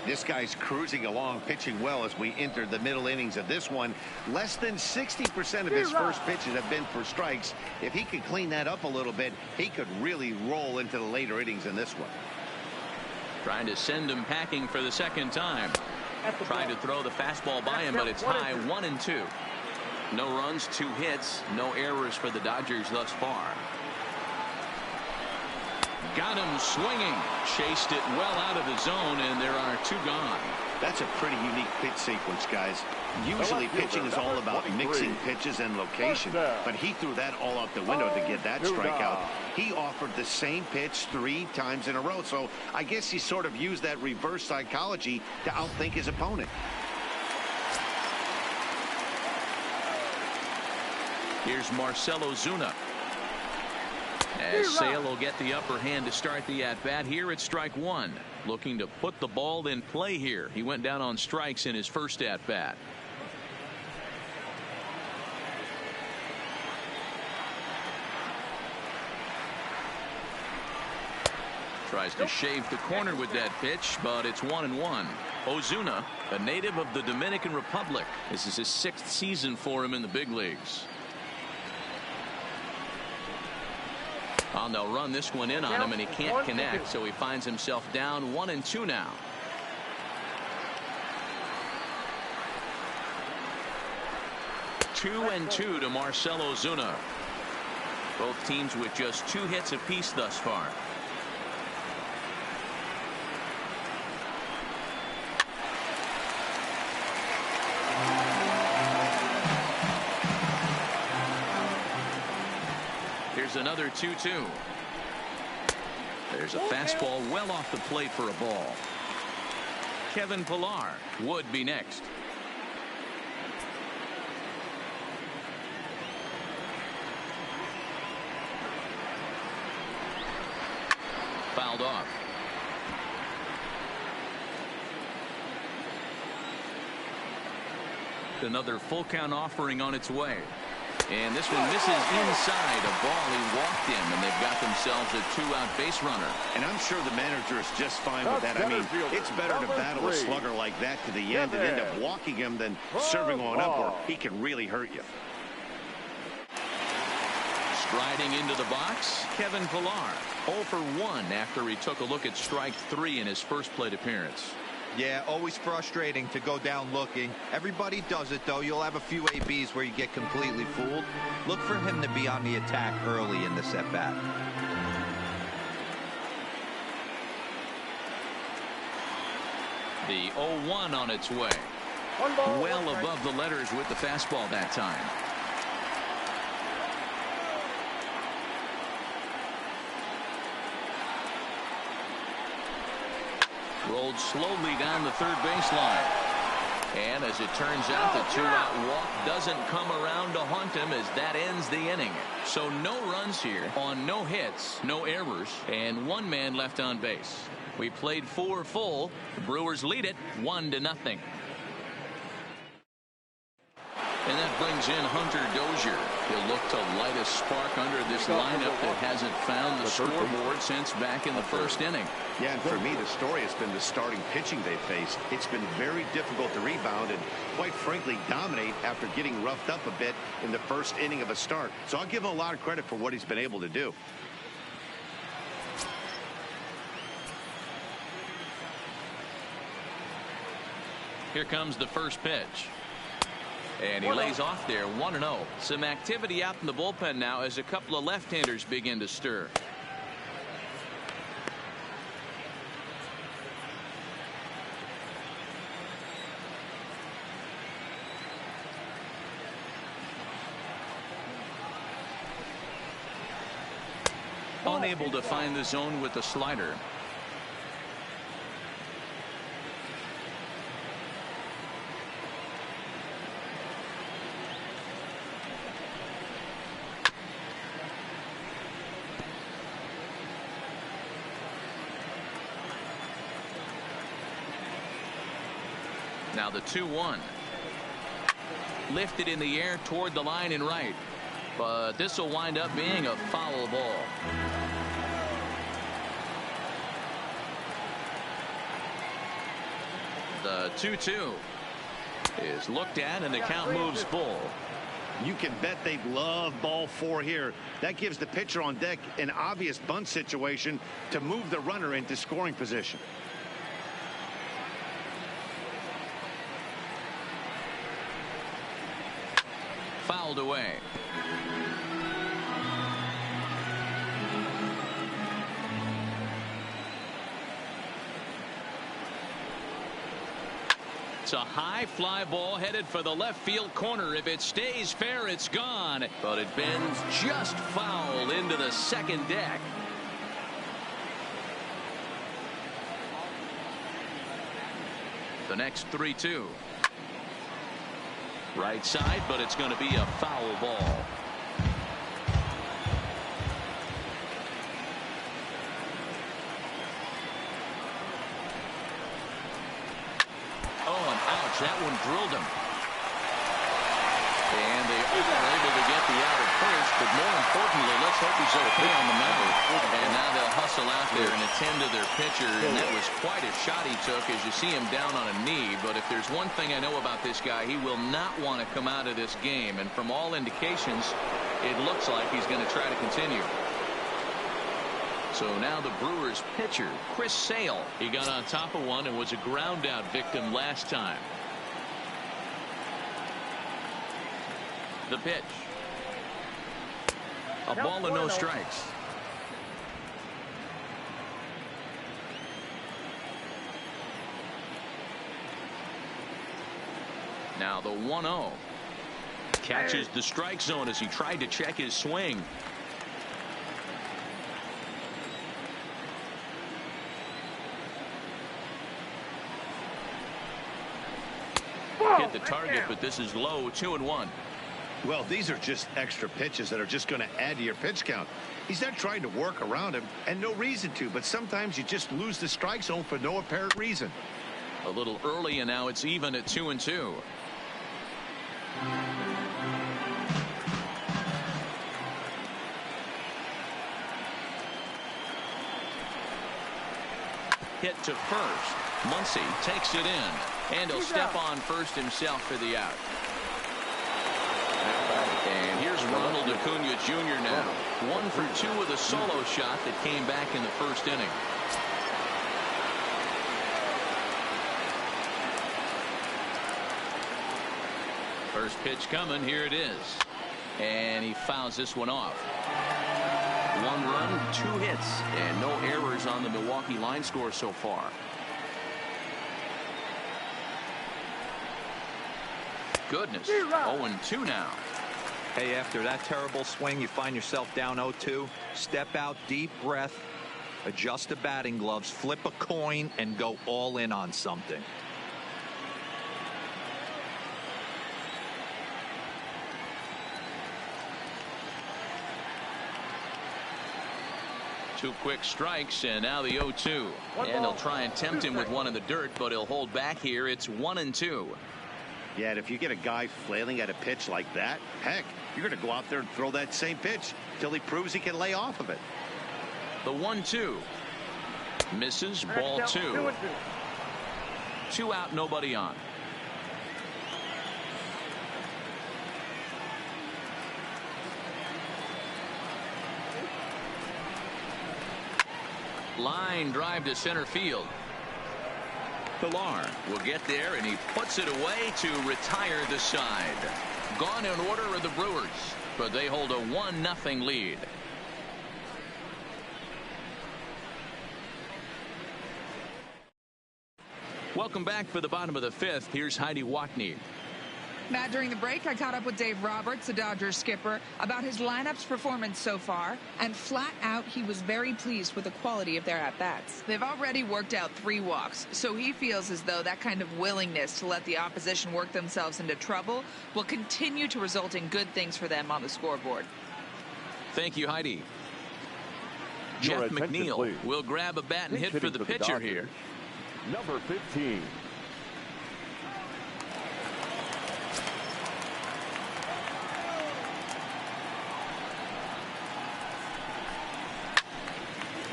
This guy's cruising along, pitching well as we enter the middle innings of this one. Less than 60% of his first pitches have been for strikes. If he could clean that up a little bit, he could really roll into the later innings in this one. Trying to send him packing for the second time. Trying to throw the fastball by him, but it's high, 1-2. No runs, 2 hits, no errors for the Dodgers thus far. Got him swinging. Chased it well out of the zone, and there are 2 gone. That's a pretty unique pitch sequence, guys. Usually pitching is all about mixing pitches and location, but he threw that all out the window to get that strikeout. He offered the same pitch 3 times in a row, so I guess he sort of used that reverse psychology to outthink his opponent. Here's Marcell Ozuna. As Sale will get the upper hand to start the at-bat here at strike 1. Looking to put the ball in play here. He went down on strikes in his first at-bat. Tries to shave the corner with that pitch, but it's 1-1. Ozuna, a native of the Dominican Republic. This is his 6th season for him in the big leagues. And they'll run this one in on him, and he can't connect, so he finds himself down 1-2 now. Two and two to Marcell Ozuna. Both teams with just 2 hits apiece thus far. Here's another 2-2. There's a fastball well off the plate for a ball. Kevin Pillar would be next. Fouled off. Another full count offering on its way. And this one misses inside a ball he walked in, and they've got themselves a 2-out base runner. And I'm sure the manager is just fine with that. I mean, it's better to battle a slugger like that to the end and end up walking him than serving on up, or he can really hurt you. Striding into the box, Kevin Pillar. 0 for 1 after he took a look at strike 3 in his first plate appearance. Yeah, always frustrating to go down looking. Everybody does it, though. You'll have a few ABs where you get completely fooled. Look for him to be on the attack early in this at-bat. The 0-1 on its way. Well above the letters with the fastball that time. Rolled slowly down the third baseline. And as it turns out, the 2-out walk doesn't come around to haunt him as that ends the inning. So no runs here on no hits, no errors, and 1 man left on base. We played 4 full. The Brewers lead it 1-0. And that brings in Hunter Dozier. He'll look to light a spark under this lineup that hasn't found the scoreboard since back in the first inning. Yeah, and for me, the story has been the starting pitching they faced. It's been very difficult to rebound and, quite frankly, dominate after getting roughed up a bit in the first inning of a start. So I'll give him a lot of credit for what he's been able to do. Here comes the first pitch. And he lays off there, 1-0. Some activity out in the bullpen now as a couple of left-handers begin to stir. Unable to find the zone with the slider. Now the 2-1. Lifted in the air toward the line and right. But this will wind up being a foul ball. The 2-2 is looked at, and the count moves full. You can bet they love ball 4 here. That gives the pitcher on deck an obvious bunt situation to move the runner into scoring position. Fouled away. It's a high fly ball headed for the left field corner. If it stays fair, it's gone. But it bends just foul into the second deck. The next 3-2. Right side, but it's going to be a foul ball. Oh, and ouch, that one drilled him. And they are able to get the out at first, but more importantly, let's hope he's okay on the mound. And now they'll hustle out there and attend to their pitcher, and that was quite a shot he took as you see him down on a knee. But if there's one thing I know about this guy, he will not want to come out of this game, and from all indications, it looks like he's going to try to continue. So now the Brewers pitcher, Chris Sale. He got on top of one and was a ground out victim last time. The pitch. A ball and no strikes. Now the 1-0. Catches the strike zone as he tried to check his swing. Hit the target, but this is low. 2-1. Well, these are just extra pitches that are just going to add to your pitch count. He's not trying to work around him, and no reason to, but sometimes you just lose the strike zone for no apparent reason. A little early, and now it's even at 2-2. Hit to first. Muncy takes it in, and he'll step on first himself for the out. And here's Ronald Acuna Jr. now. 1 for 2 with a solo shot that came back in the first inning. First pitch coming. Here it is. And he fouls this one off. 1 run, 2 hits, and no errors on the Milwaukee line score so far. Goodness. 0-2 now. Hey, after that terrible swing, you find yourself down 0-2. Step out, deep breath, adjust the batting gloves, flip a coin, and go all in on something. Two quick strikes, and now the 0-2. And they'll try and tempt him with one in the dirt, but he'll hold back here. It's 1-2. Yeah, and if you get a guy flailing at a pitch like that, heck, you're going to go out there and throw that same pitch till he proves he can lay off of it. The 1-2. Misses. Ball 2. 2 out, nobody on. Line drive to center field. Pilar will get there, and he puts it away to retire the side. Gone in order of the Brewers, but they hold a 1-0 lead. Welcome back for the bottom of the 5th. Here's Heidi Watney. Matt, during the break, I caught up with Dave Roberts, the Dodgers skipper, about his lineup's performance so far, and flat out, he was very pleased with the quality of their at-bats. They've already worked out 3 walks, so he feels as though that kind of willingness to let the opposition work themselves into trouble will continue to result in good things for them on the scoreboard. Thank you, Heidi. Jeff McNeil will grab a bat and hit for the pitcher here. Number 15.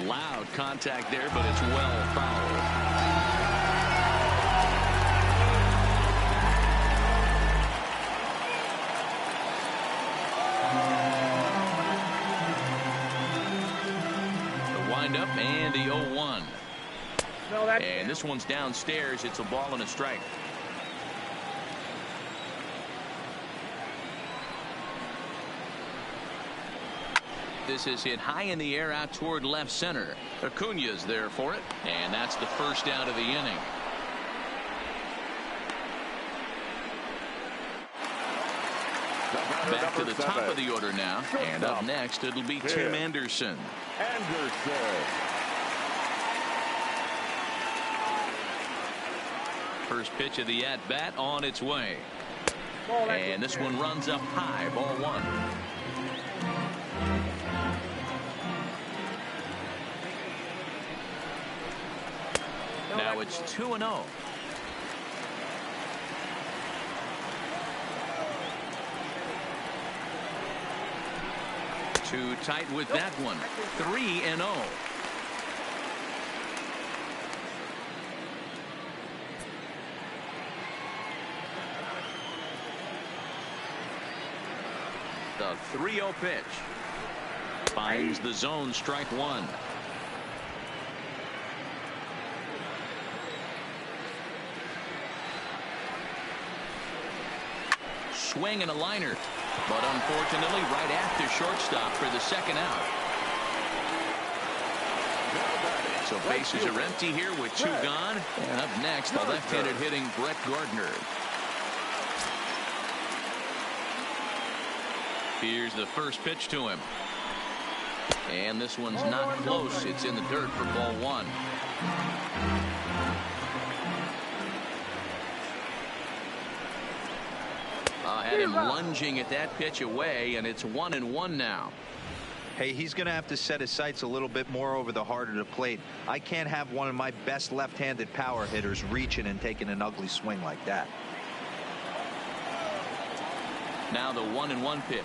Loud contact there, but it's well fouled. The windup and the 0-1. And this one's downstairs. It's a ball and a strike. This is hit high in the air out toward left center. Acuna's there for it, and that's the first out of the inning. Back to the top of the order now, and up next it'll be Tim Anderson. First pitch of the at-bat on its way. And this one runs up high, ball 1. Now it's 2-0. Too tight with that one. 3-0. The 3-0 pitch. Finds the zone, strike 1. swing and a liner. But unfortunately, right after shortstop for the second out. So bases are empty here with 2 gone. And up next, the left-handed hitting Brett Gardner. Here's the first pitch to him. And this one's not close. It's in the dirt for ball 1. Had him lunging at that pitch away, and it's 1-1 now. Hey, he's going to have to set his sights a little bit more over the heart of the plate. I can't have one of my best left-handed power hitters reaching and taking an ugly swing like that. Now the 1-1 pitch.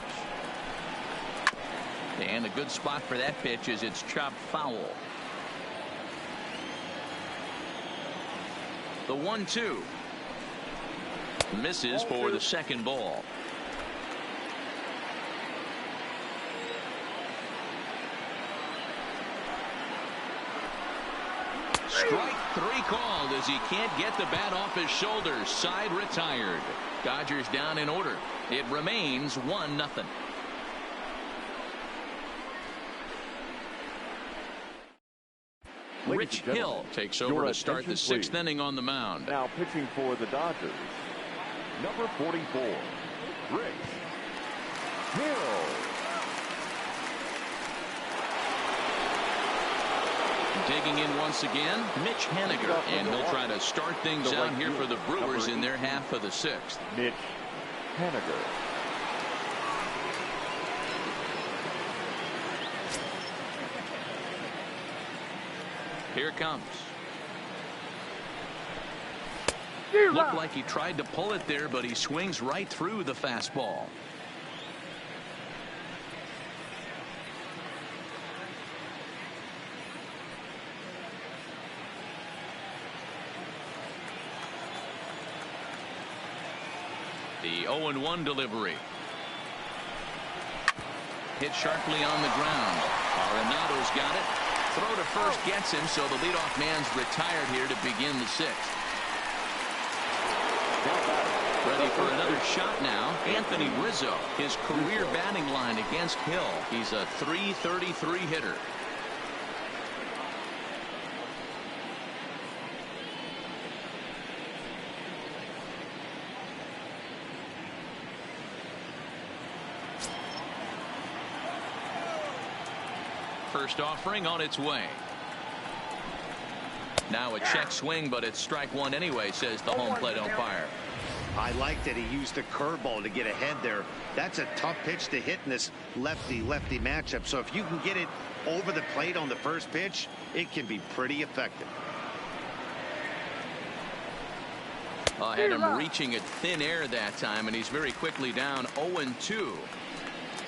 And a good spot for that pitch is it's chopped foul. The 1-2. Misses for the second ball. Strike 3 called as he can't get the bat off his shoulders. Side retired. Dodgers down in order. It remains 1-0. Rich Hill takes over to start the 6th inning on the mound. Now pitching for the Dodgers, number 44, Rich Hill. Digging in once again, Mitch Haniger, and he'll try to start things out here for the Brewers in their half of the 6th. Mitch Haniger. Here it comes. Looked like he tried to pull it there, but he swings right through the fastball. The 0-1 delivery. Hit sharply on the ground. Arenado's got it. Throw to first gets him, so the leadoff man's retired here to begin the 6th. Ready for another shot now, Anthony Rizzo. His career batting line against Hill. He's a .333 hitter. First offering on its way. Now a check swing, but it's strike 1 anyway, says the home plate umpire. I like that he used the curveball to get ahead there. That's a tough pitch to hit in this lefty-lefty matchup. So if you can get it over the plate on the first pitch, it can be pretty effective. Had him reaching at thin air that time, and he's very quickly down 0-2.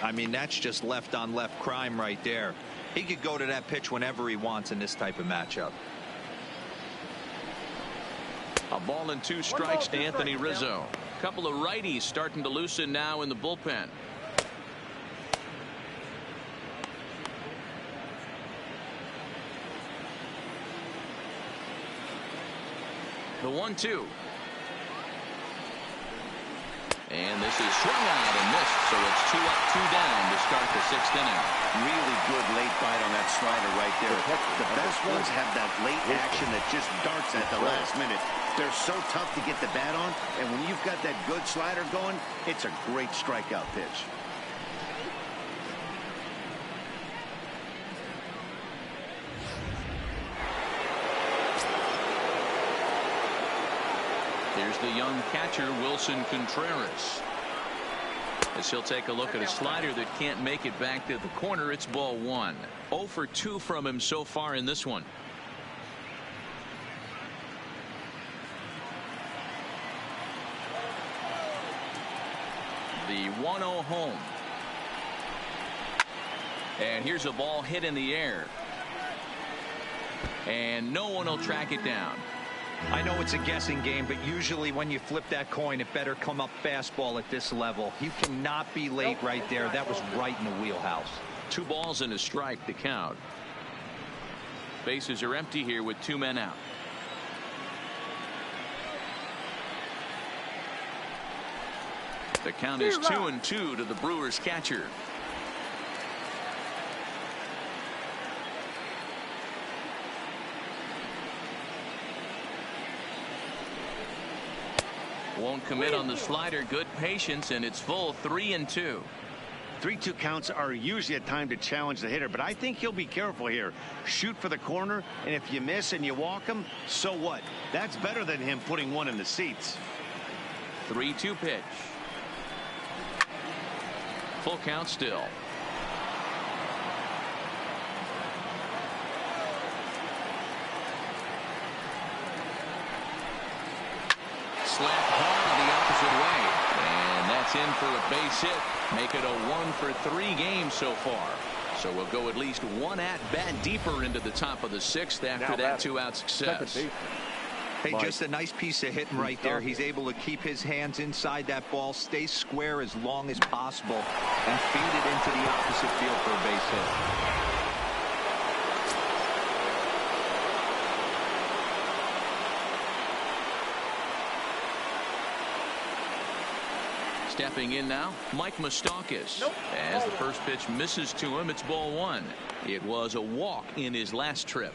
I mean, that's just left-on-left crime right there. He could go to that pitch whenever he wants in this type of matchup. A ball and 2 strikes to Anthony Rizzo. A couple of righties starting to loosen now in the bullpen. The 1-2. And this is swung out and missed, so it's 2 up, 2 down to start the 6th inning. Really good late bite on that slider right there. The best ones have that late action that just darts at the last minute. They're so tough to get the bat on, and when you've got that good slider going, it's a great strikeout pitch. Here's the young catcher, Wilson Contreras. As he'll take a look at a slider that can't make it back to the corner, it's ball 1. 0 for 2 from him so far in this one. The 1-0 home. And here's a ball hit in the air. And no one will track it down. I know it's a guessing game, but usually when you flip that coin, it better come up fastball at this level. You cannot be late right there. That was right in the wheelhouse. 2 balls and a strike to count. Bases are empty here with 2 men out. The count is 2-2 to the Brewers catcher. Won't commit on the slider. Good patience, and it's full 3-2. 3-2 counts are usually a time to challenge the hitter, but I think he'll be careful here. Shoot for the corner, and if you miss and you walk him, so what? That's better than him putting one in the seats. 3-2 pitch. Full count still. Slap hard the opposite way, and that's in for a base hit. Make it a 1-for-3 game so far. So we'll go at least one at bat deeper into the top of the 6th after that 2-out success. Hey, just a nice piece of hitting right there. He's able to keep his hands inside that ball, stay square as long as possible, and feed it into the opposite field for a base hit. Stepping in now, Mike Moustakas. As the first pitch misses to him, it's ball 1. It was a walk in his last trip.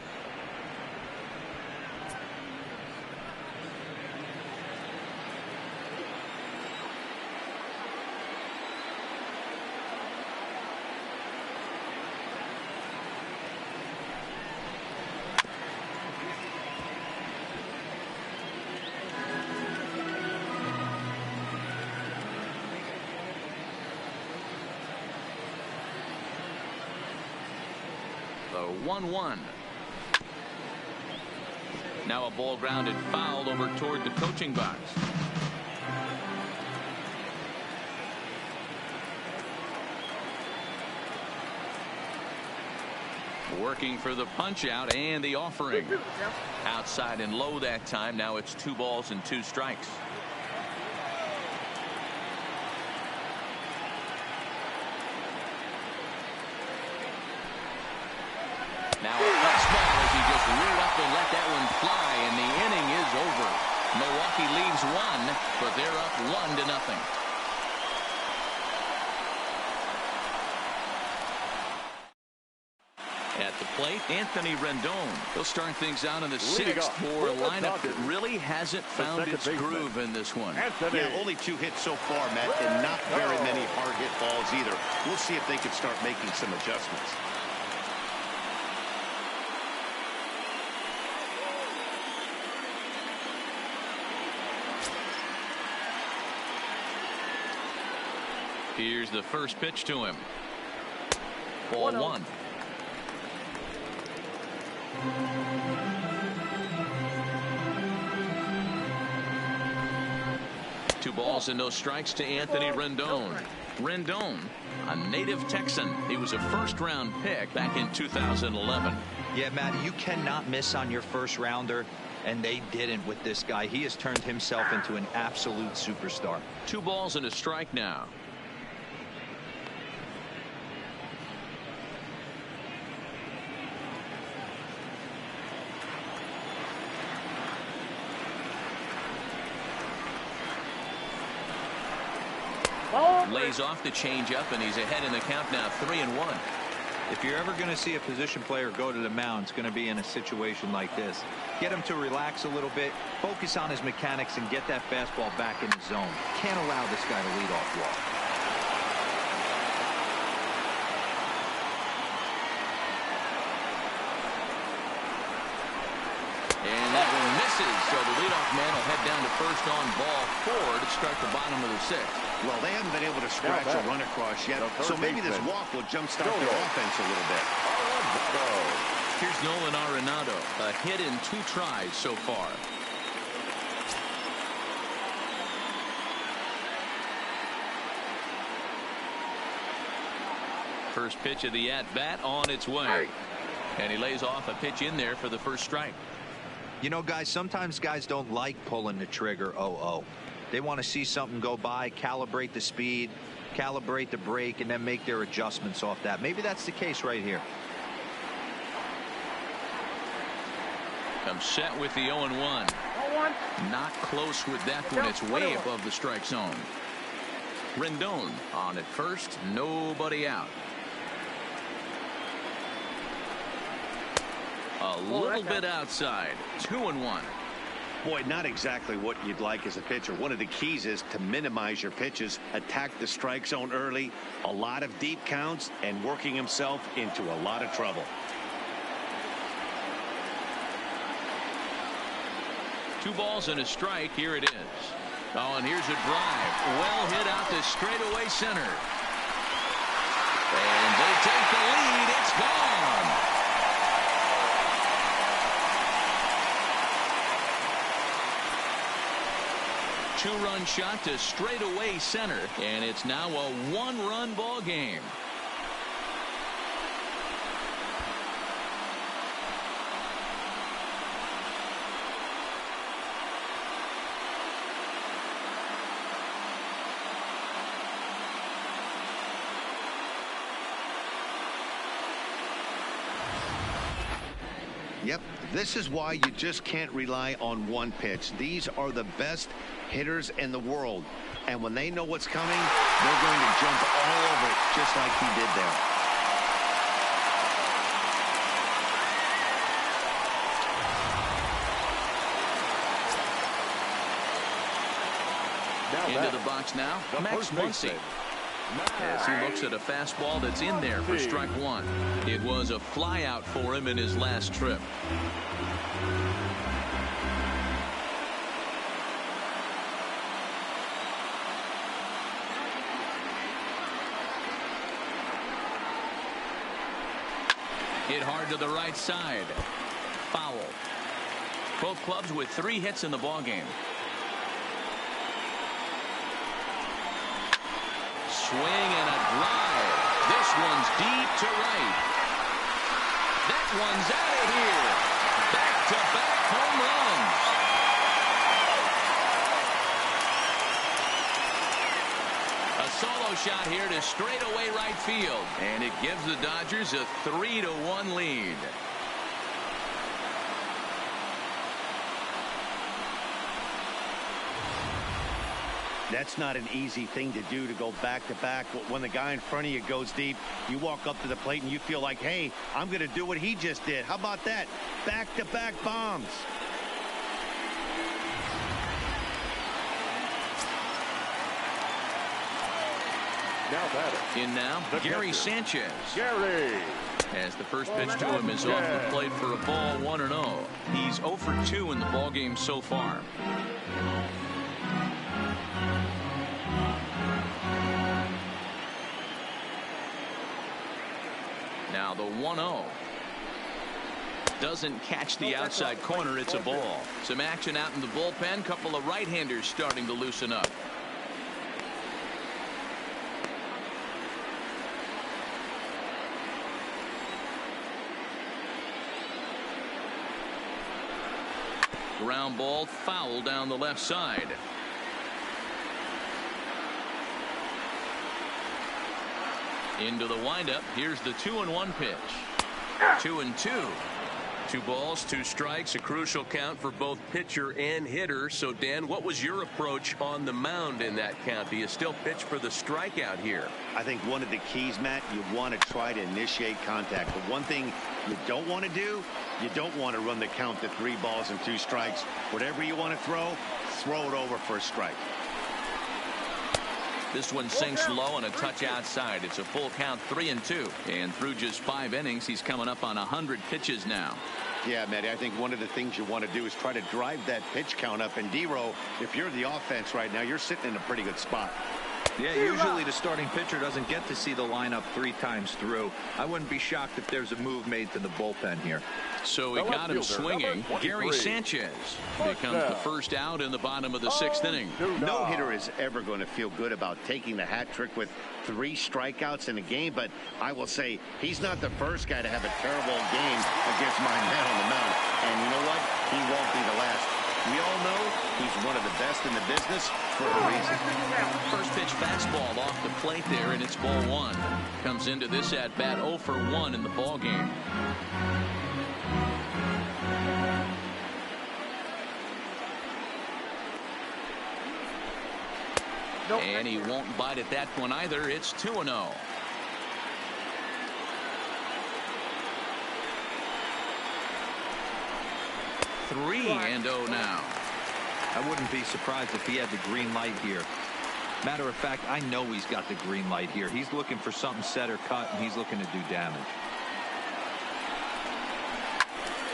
The 1-1. Now a ball grounded foul over toward the coaching box. Working for the punch out and the offering. Outside and low that time. Now it's 2 balls and 2 strikes. Now a fastball as he just reared up and let that one fly, and the inning is over. Milwaukee leaves 1, but they're up 1-0. At the plate, Anthony Rendon. He'll start things out in the 6th for a lineup that really hasn't found its groove in this one. Yeah, only 2 hits so far, Matt, and not very many hard hit balls either. We'll see if they can start making some adjustments. Here's the first pitch to him. Ball 1. Two balls and no strikes to Anthony Rendon. Rendon, a native Texan. He was a first-round pick back in 2011. Yeah, Matt, you cannot miss on your first rounder, and they didn't with this guy. He has turned himself into an absolute superstar. 2 balls and a strike now. Lays off the changeup, and he's ahead in the count now, 3-1. If you're ever going to see a position player go to the mound, it's going to be in a situation like this. Get him to relax a little bit, focus on his mechanics, and get that fastball back in the zone. Can't allow this guy to lead off walk. And that one misses, so the leadoff man will head down to first on ball 4 to start the bottom of the 6th. Well, they haven't been able to scratch a run across yet, so maybe this walk will jumpstart their offense a little bit. Here's Nolan Arenado, a hit in 2 tries so far. First pitch of the at-bat on its way. And he lays off a pitch in there for the first strike. You know, guys, sometimes guys don't like pulling the trigger 0-0. They want to see something go by, calibrate the speed, calibrate the brake, and then make their adjustments off that. Maybe that's the case right here. I'm set with the 0-1. Not close with that one. It's way above the strike zone. Rendon on at first, nobody out. A little bit outside. 2-1. Boy, not exactly what you'd like as a pitcher. One of the keys is to minimize your pitches, attack the strike zone early, a lot of deep counts, and working himself into a lot of trouble. Two balls and a strike. Here it is. Oh, and here's a drive. Well hit out to straightaway center. And they take the lead. It's gone. Two-run shot to straightaway center, and it's now a one-run ball game. Yep, this is why you just can't rely on one pitch. These are the best hitters in the world. And when they know what's coming, they're going to jump all over it, just like he did there. Into the box now, Max Muncy. As he looks at a fastball that's in there for strike one. It was a flyout for him in his last trip. Hit hard to the right side. Foul. Both clubs with 3 hits in the ballgame. Swing and a drive. This one's deep to right. That one's out of here. Back-to-back home runs. A solo shot here to straightaway right field. And it gives the Dodgers a 3-1 lead. That's not an easy thing to do, to go back-to-back. When the guy in front of you goes deep, you walk up to the plate and you feel like, hey, I'm going to do what he just did. How about that? Back-to-back bombs. Now batter. In now, Gary Sanchez. Gary. As the first pitch to him is off the plate for a ball, 1-0. He's 0 for 2 in the ballgame so far. Now the 1-0. Doesn't catch the outside corner. It's a ball. Some action out in the bullpen. Couple of right-handers starting to loosen up. Ground ball, foul down the left side. Into the windup. Here's the 2-1 pitch. 2-2. 2 balls, 2 strikes, a crucial count for both pitcher and hitter. So, Dan, what was your approach on the mound in that count? Do you still pitch for the strikeout here? I think one of the keys, Matt, you want to try to initiate contact. But one thing you don't want to do, you don't want to run the count to 3 balls and 2 strikes. Whatever you want to throw it over for a strike. This one sinks low and a touch outside. It's a full count, 3-2. And through just 5 innings, he's coming up on 100 pitches now. Yeah, Matty, I think one of the things you want to do is try to drive that pitch count up. And D-Row, if you're the offense right now, you're sitting in a pretty good spot. Yeah, usually the starting pitcher doesn't get to see the lineup 3 times through. I wouldn't be shocked if there's a move made to the bullpen here. So we got him swinging. Gary Sanchez becomes the first out in the bottom of the 6th inning. No hitter is ever going to feel good about taking the hat trick with 3 strikeouts in a game, but I will say he's not the first guy to have a terrible game against my man on the mound. And you know what? He won't be the last. We all know he's one of the best in the business for a reason. First pitch fastball off the plate there, and it's ball 1. Comes into this at bat 0 for 1 in the ball game. Nope. And he won't bite at that one either. It's 2-0. Three and 0 now. I wouldn't be surprised if he had the green light here. Matter of fact, I know he's got the green light here. He's looking for something set or cut, and he's looking to do damage.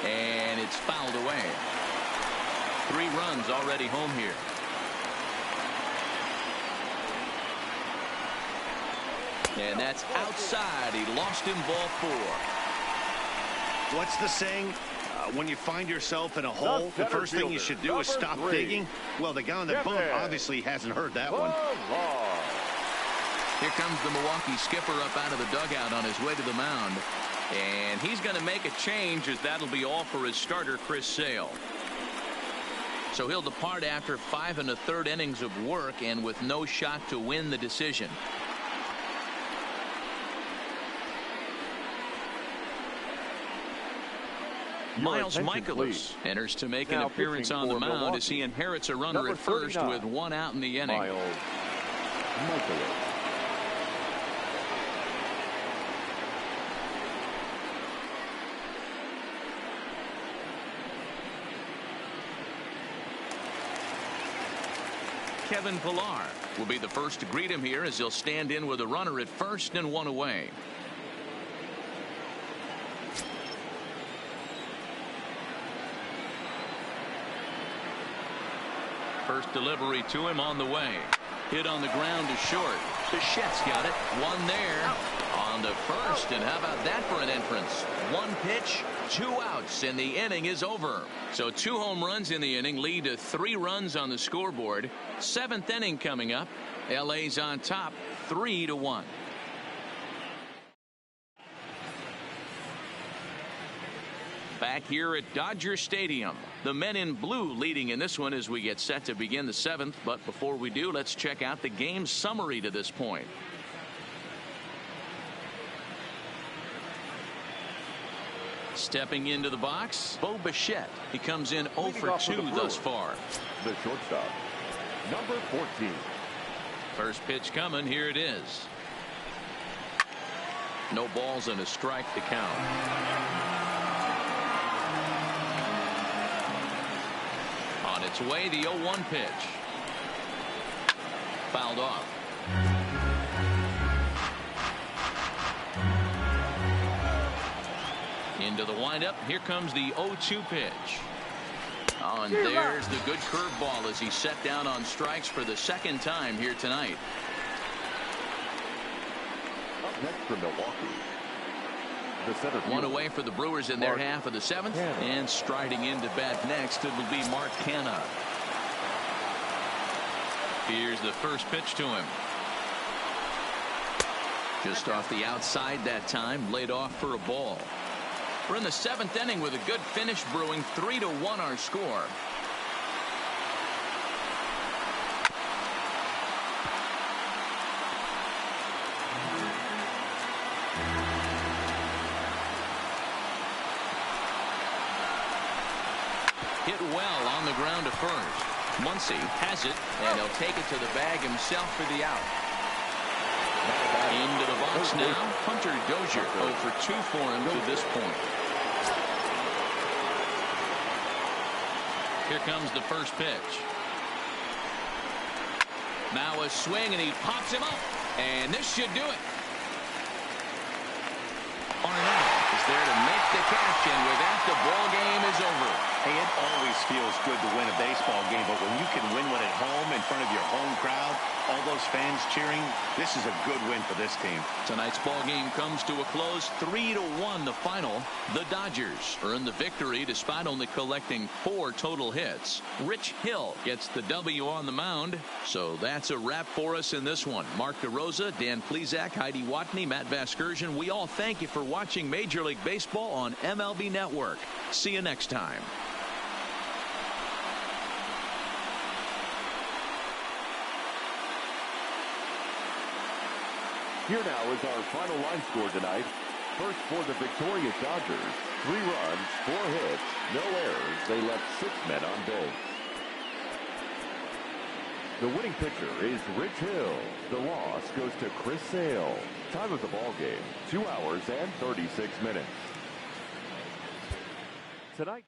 And it's fouled away. 3 runs already home here. And that's outside. He lost him ball 4. What's the saying? When you find yourself in a hole, the first thing you should do is stop digging. Well, the guy on the bump obviously hasn't heard that one. Here comes the Milwaukee skipper up out of the dugout on his way to the mound. And he's going to make a change, as that'll be all for his starter, Chris Sale. So he'll depart after 5 1/3 innings of work and with no shot to win the decision. Miles Michaelis enters to make an appearance on the mound as he inherits a runner at first with 1 out in the inning. Miles Michaelis. Kevin Pillar will be the first to greet him here as he'll stand in with a runner at first and 1 away. First delivery to him on the way. Hit on the ground to short. Bichette's got it. 1 there on the first. And how about that for an entrance? 1 pitch, 2 outs, and the inning is over. So 2 home runs in the inning lead to 3 runs on the scoreboard. 7th inning coming up. LA's on top 3-1. Back here at Dodger Stadium, the men in blue leading in this one as we get set to begin the 7th. But before we do, let's check out the game summary to this point. Stepping into the box, Bo Bichette. He comes in 0 for 2 thus far. The shortstop, number 14. First pitch coming. Here it is. No balls and a strike to count. On its way, the 0-1 pitch. Fouled off. Into the windup. Here comes the 0-2 pitch. Oh, and there's the good curveball as he set down on strikes for the 2nd time here tonight. Up next for Milwaukee, the center fielder. 1 away for the Brewers in their half of the 7th. And striding into bat next, it will be Mark Canha. Here's the first pitch to him. Just off the outside that time, laid off for a ball. We're in the 7th inning with a good finish brewing. 3-1 our score. Hit well on the ground to first. Muncy has it, and he'll take it to the bag himself for the out. Into the box now, Hunter Dozier. 0 for 2 for him to this point. Here comes the first pitch. Now a swing, and he pops him up, and this should do it. Arnett is there to make the catch, and with that, the ball game is over. Hey, it always feels good to win a baseball game, but when you can win one at home in front of your home crowd, all those fans cheering, this is a good win for this team. Tonight's ball game comes to a close. 3-1 the final. The Dodgers earn the victory despite only collecting 4 total hits. Rich Hill gets the W on the mound. So that's a wrap for us in this one. Mark DeRosa, Dan Plesac, Heidi Watney, Matt Vasgersian. We all thank you for watching Major League Baseball on MLB Network. See you next time. Here now is our final line score tonight. First for the victorious Dodgers, 3 runs, 4 hits, no errors. They left 6 men on base. The winning pitcher is Rich Hill. The loss goes to Chris Sale. Time of the ball game, 2 hours and 36 minutes. Tonight.